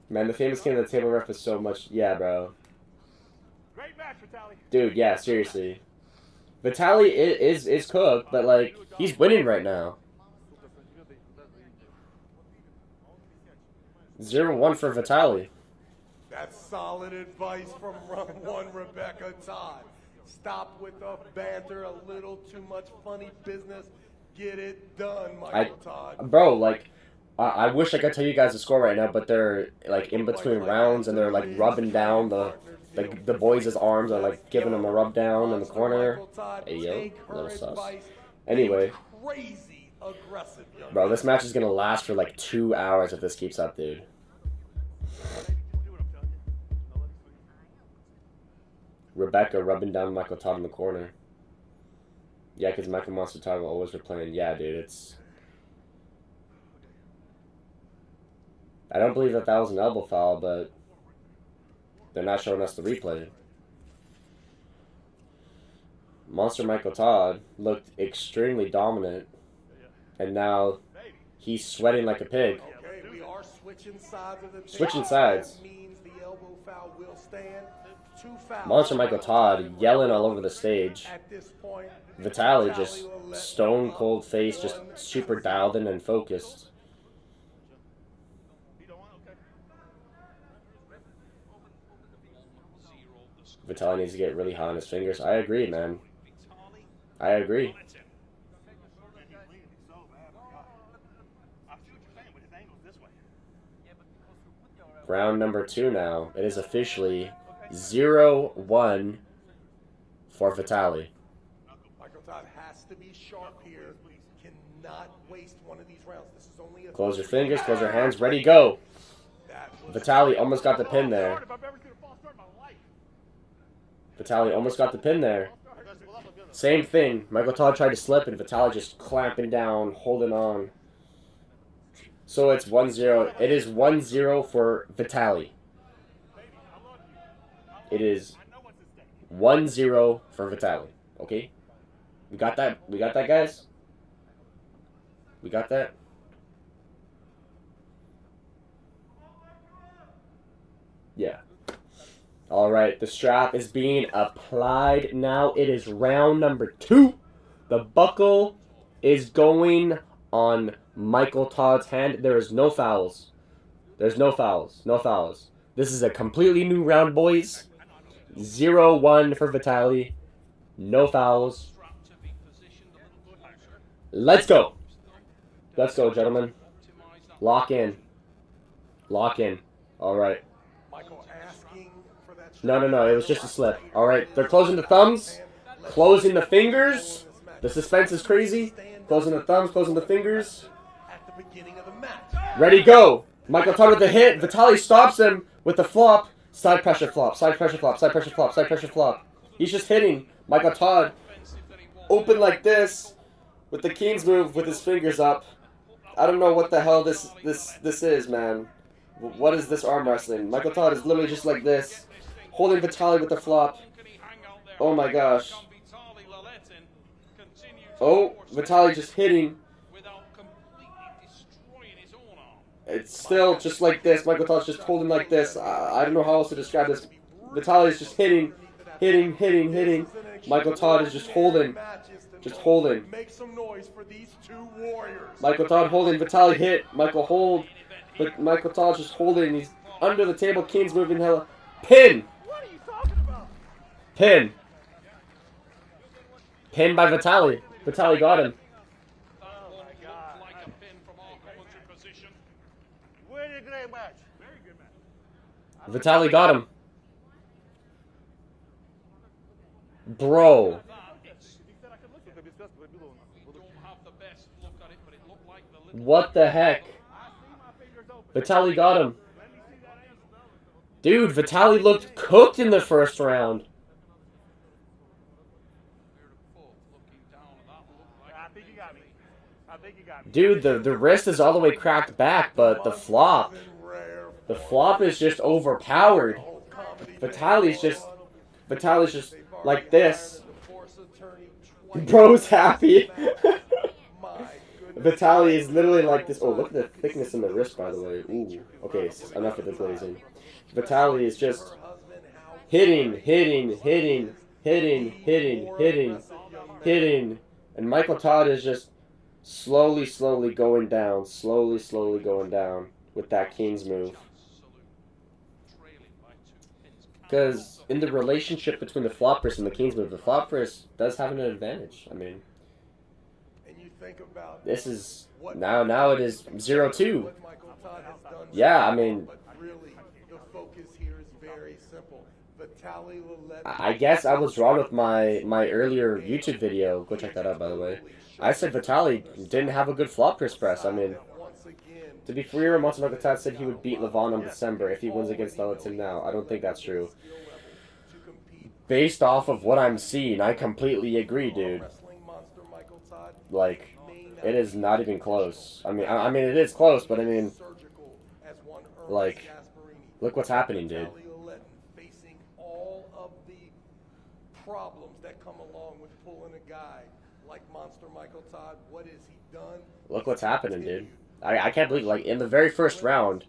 Man, the famous king of the table ref is so much... Yeah, bro. Great match, Vitali. Dude, yeah, seriously. Vitali is cooked, but, like, he's winning right now. 0-1 for Vitali. That's solid advice from one Rebecca Todd. Stop with the banter, a little too much funny business. Get it done, Michael Todd. Bro, like, I wish I could tell you guys the score right now, but they're, like, in between rounds, and they're, like, rubbing down the boys' arms, are, like, giving them a rub down in the corner. Hey, yo, little sus. Anyway. Crazy aggressive, young Bro, this match is gonna last for, like, 2 hours if this keeps up, dude. Rebecca rubbing down Michael Todd in the corner. Yeah, because Michael Monster Todd will always replaying. Yeah, dude, it's... I don't believe that was an elbow foul, but they're not showing us the replay. Monster Michael Todd looked extremely dominant, and now he's sweating like a pig. Okay, we are switching sides of the Switching sides. That means the elbow foul will stand. 2 fouls. Monster Michael Todd yelling all over the stage. At this point, Vitali just stone cold face, just super dialed in and focused. Vitali needs to get really hot on his fingers. I agree, man. I agree. Round number 2 now. It is officially 0-1 for Vitali. Michael Todd has to be sharp here. Cannot waste one of these rounds. This is only a Close your fingers, close your hands, ready, go. Vitali almost got the pin there. Vitali almost got the pin there. Same thing. Michael Todd tried to slip, and Vitali just clamping down, holding on. So it's 1-0. It is 1-0 for Vitali. It is 1-0 for Vitali. Okay? We got that? We got that, guys? We got that? Yeah. Alright, the strap is being applied now. It is round number 2. The buckle is going on Michael Todd's hand. There is no fouls. There's no fouls. No fouls. This is a completely new round, boys. 0-1 for Vitali. No fouls. Let's go. Let's go, gentlemen. Lock in. Lock in. Alright. No. It was just a slip. Alright, they're closing the thumbs. Closing the fingers. The suspense is crazy. Closing the thumbs, closing the fingers. Ready, go. Michael Todd with the hit. Vitali stops him with the flop. Side pressure flop, side pressure flop, side pressure flop, side pressure flop. He's just hitting. Michael Todd open like this with the Keen's move with his fingers up. I don't know what the hell this is, man. What is this arm wrestling? Michael Todd is literally just like this, holding Vitali with the flop. Oh my gosh. Oh, Vitali just hitting. It's still just like this. Michael Todd's just holding like this. I don't know how else to describe this. Vitali is just hitting. Michael Todd is just holding. Just holding. Make some noise for these 2 warriors. Michael Todd holding. Vitali hit. Michael hold. But Michael Todd's just holding. He's under the table. Keen's moving hella. Pin. What are you talking about? Pin. Pin by Vitali. Vitali got him. a great match. Very good match. Vitali got him. Bro. What the heck? Vitali got him. Dude, Vitali looked cooked in the first round. I think you got me. I think you got me. Dude, the wrist is all the way cracked back, but the flop is just overpowered. Vitali's just like this. Bro's happy. Vitali is literally like this. Oh, look at the thickness in the wrist, by the way. Ooh. Okay, enough of the glazing. Vitali is just hitting. And Michael Todd is just slowly going down. Slowly going down with that King's move. Because in the relationship between the flop wrist and the King's move, the flop wrist does have an advantage. I mean, this is now it is 0-2. Yeah, I mean, I guess I was wrong with my earlier YouTube video. Go check that out, by the way. I said Vitali didn't have a good flop wrist press. I mean, to be fair, Monster Michael Todd said he would beat Levon in December if he wins against Lelitin now. I don't think that's true. Based off of what I'm seeing, I completely agree, dude. Like, it is not even close. I mean, it is close, but I mean, like, look what's happening, dude. Facing all of the problems that come along with pulling a guy like Monster Michael Todd. What has he done? Look what's happening, dude. I can't believe, like, in the very first round,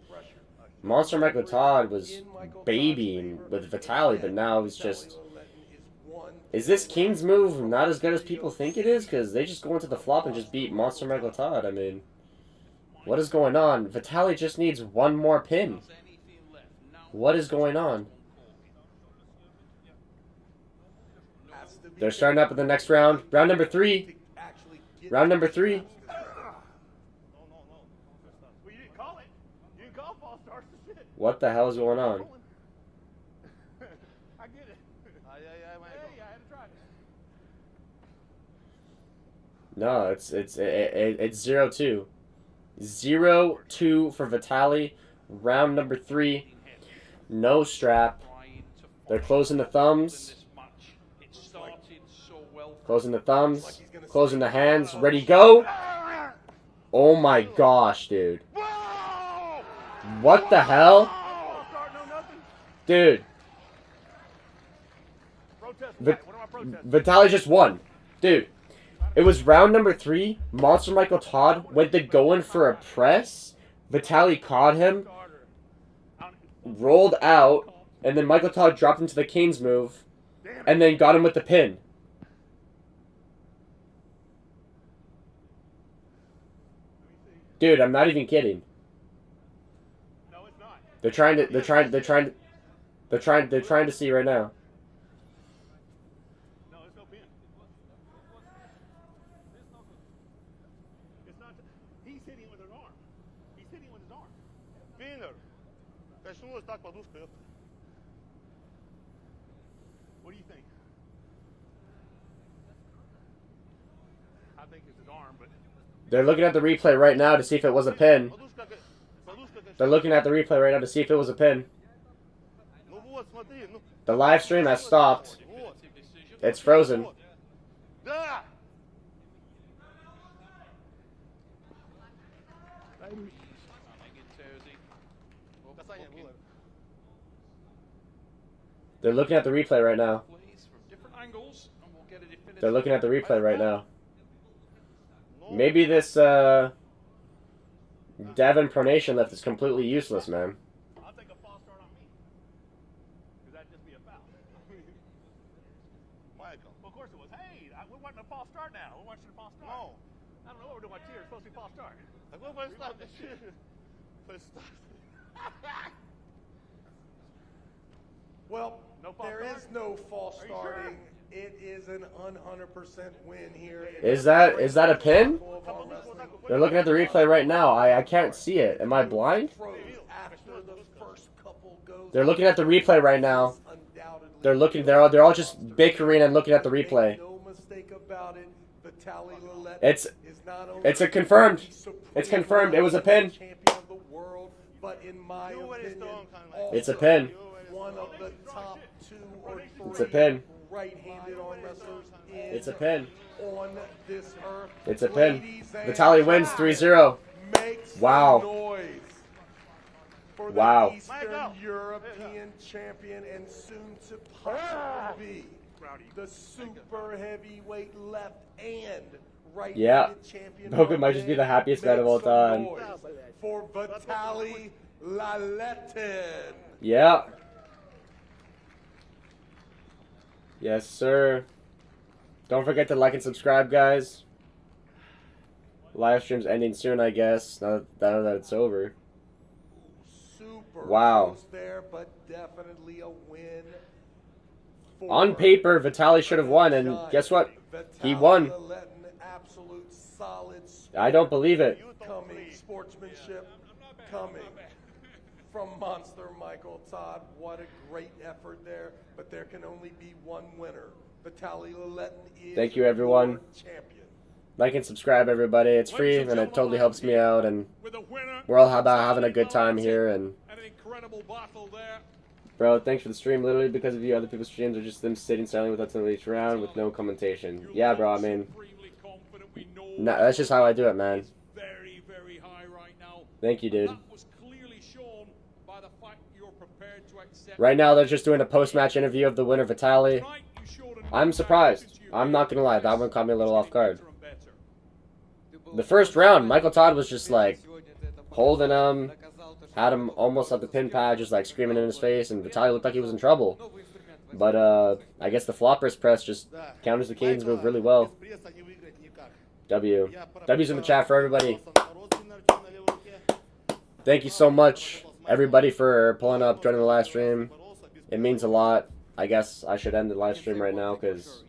Monster Michael Todd was babying with Vitali, but now he's just... Is this King's move not as good as people think it is? Because they just go into the flop and just beat Monster Michael Todd. I mean, what is going on? Vitali just needs one more pin. What is going on? They're starting up in the next round. Round number 3. Round number 3. Well, you didn't call it. You didn't call false starts to shit. What the hell is going on? I get it. Hey, I had to try it. No, it's 0-2. 0-2 for Vitali. Round number 3. No strap. They're closing the thumbs. Closing the thumbs. Closing the hands. Ready, go. Oh my gosh, dude. What the hell? Dude. Vitali just won. Dude. It was round number 3. Monster Michael Todd went to going for a press. Vitali caught him. Rolled out. And then Michael Todd dropped into the King's move. And then got him with the pin. Dude, I'm not even kidding. No, it's not. They're trying to see right now. No, it's no pin. It's not. He's hitting with his arm. He's hitting with his arm. Pinner. What do you think? I think it's his arm, but... They're looking at the replay right now to see if it was a pin. They're looking at the replay right now to see if it was a pin. The live stream has stopped. It's frozen. They're looking at the replay right now. They're looking at the replay right now. Maybe this Devon pronation lift is completely useless, man. I'll take a false start on me. Because that'd just be a foul. Michael. Well, of course it was. Hey, we're watching a false start now. We're watching a false start. No. I don't know what we're doing with cheers. It's supposed to be false start. Well, No false there start? is no false Are you starting It is an 100% win here. Is that a pin? They're looking at the replay right now. I can't see it. Am I blind? They're looking at the replay right now. They're looking. They're all just bickering and looking at the replay. No mistake about it. Vitali It's a confirmed. It's confirmed. It was a pin. But in my opinion, It's a pin. one of the top 2 or 3 It's a pin. right-handed arm wrestlers It's a pin. on this earth. It's a pin. Ladies and Vitali wins 3-0. Make some Wow. noise for the Wow. Eastern European champion and soon to possibly be the super heavyweight left and right Yeah. champion. Bogut might just be the happiest man of all time. For Vitali Laletin. Yeah. Yes, sir. Don't forget to like and subscribe, guys. Live stream's ending soon, I guess. Now that it's over. Super Wow. close there, but definitely a win. On paper, Vitali should have won, and guess what? He won. Laletin, absolute solid I don't believe it. coming sportsmanship coming from Monster Michael Todd. What a great effort there, but there can only be one winner. Vitali Laletin is Thank you, everyone. your champion. Like and subscribe, everybody. It's free, and it totally helps me out, and we're all about having a good time here. And An incredible battle there. bro, thanks for the stream. Literally, because of you, other people's streams are just them sitting silently with us until each round with no commentation. Yeah, bro. I mean, that's just how I do it, man. Very, very high right now. Thank you, dude. That was clearly shown by the fact you're prepared to accept. Right now, they're just doing a post-match interview of the winner, Vitali. Tonight, you showed an I'm surprised. I'm not gonna lie, that one caught me a little off guard. The first round, Michael Todd was just like holding him, had him almost at the pin pad, just like screaming in his face, and Vitali looked like he was in trouble. But I guess the floppers press just counters the Canes move really well. W. W's in the chat for everybody. Thank you so much, everybody, for pulling up, joining the live stream. It means a lot. I guess I should end the live stream right now because,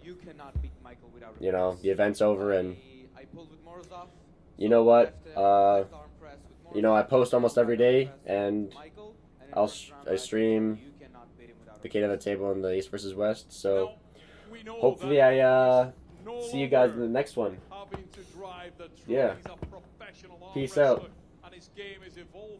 you know, the event's over, and you know what? You know, I post almost every day, and I stream the Kate at the Table in the East versus West. So hopefully I see you guys in the next one. Yeah. Peace out.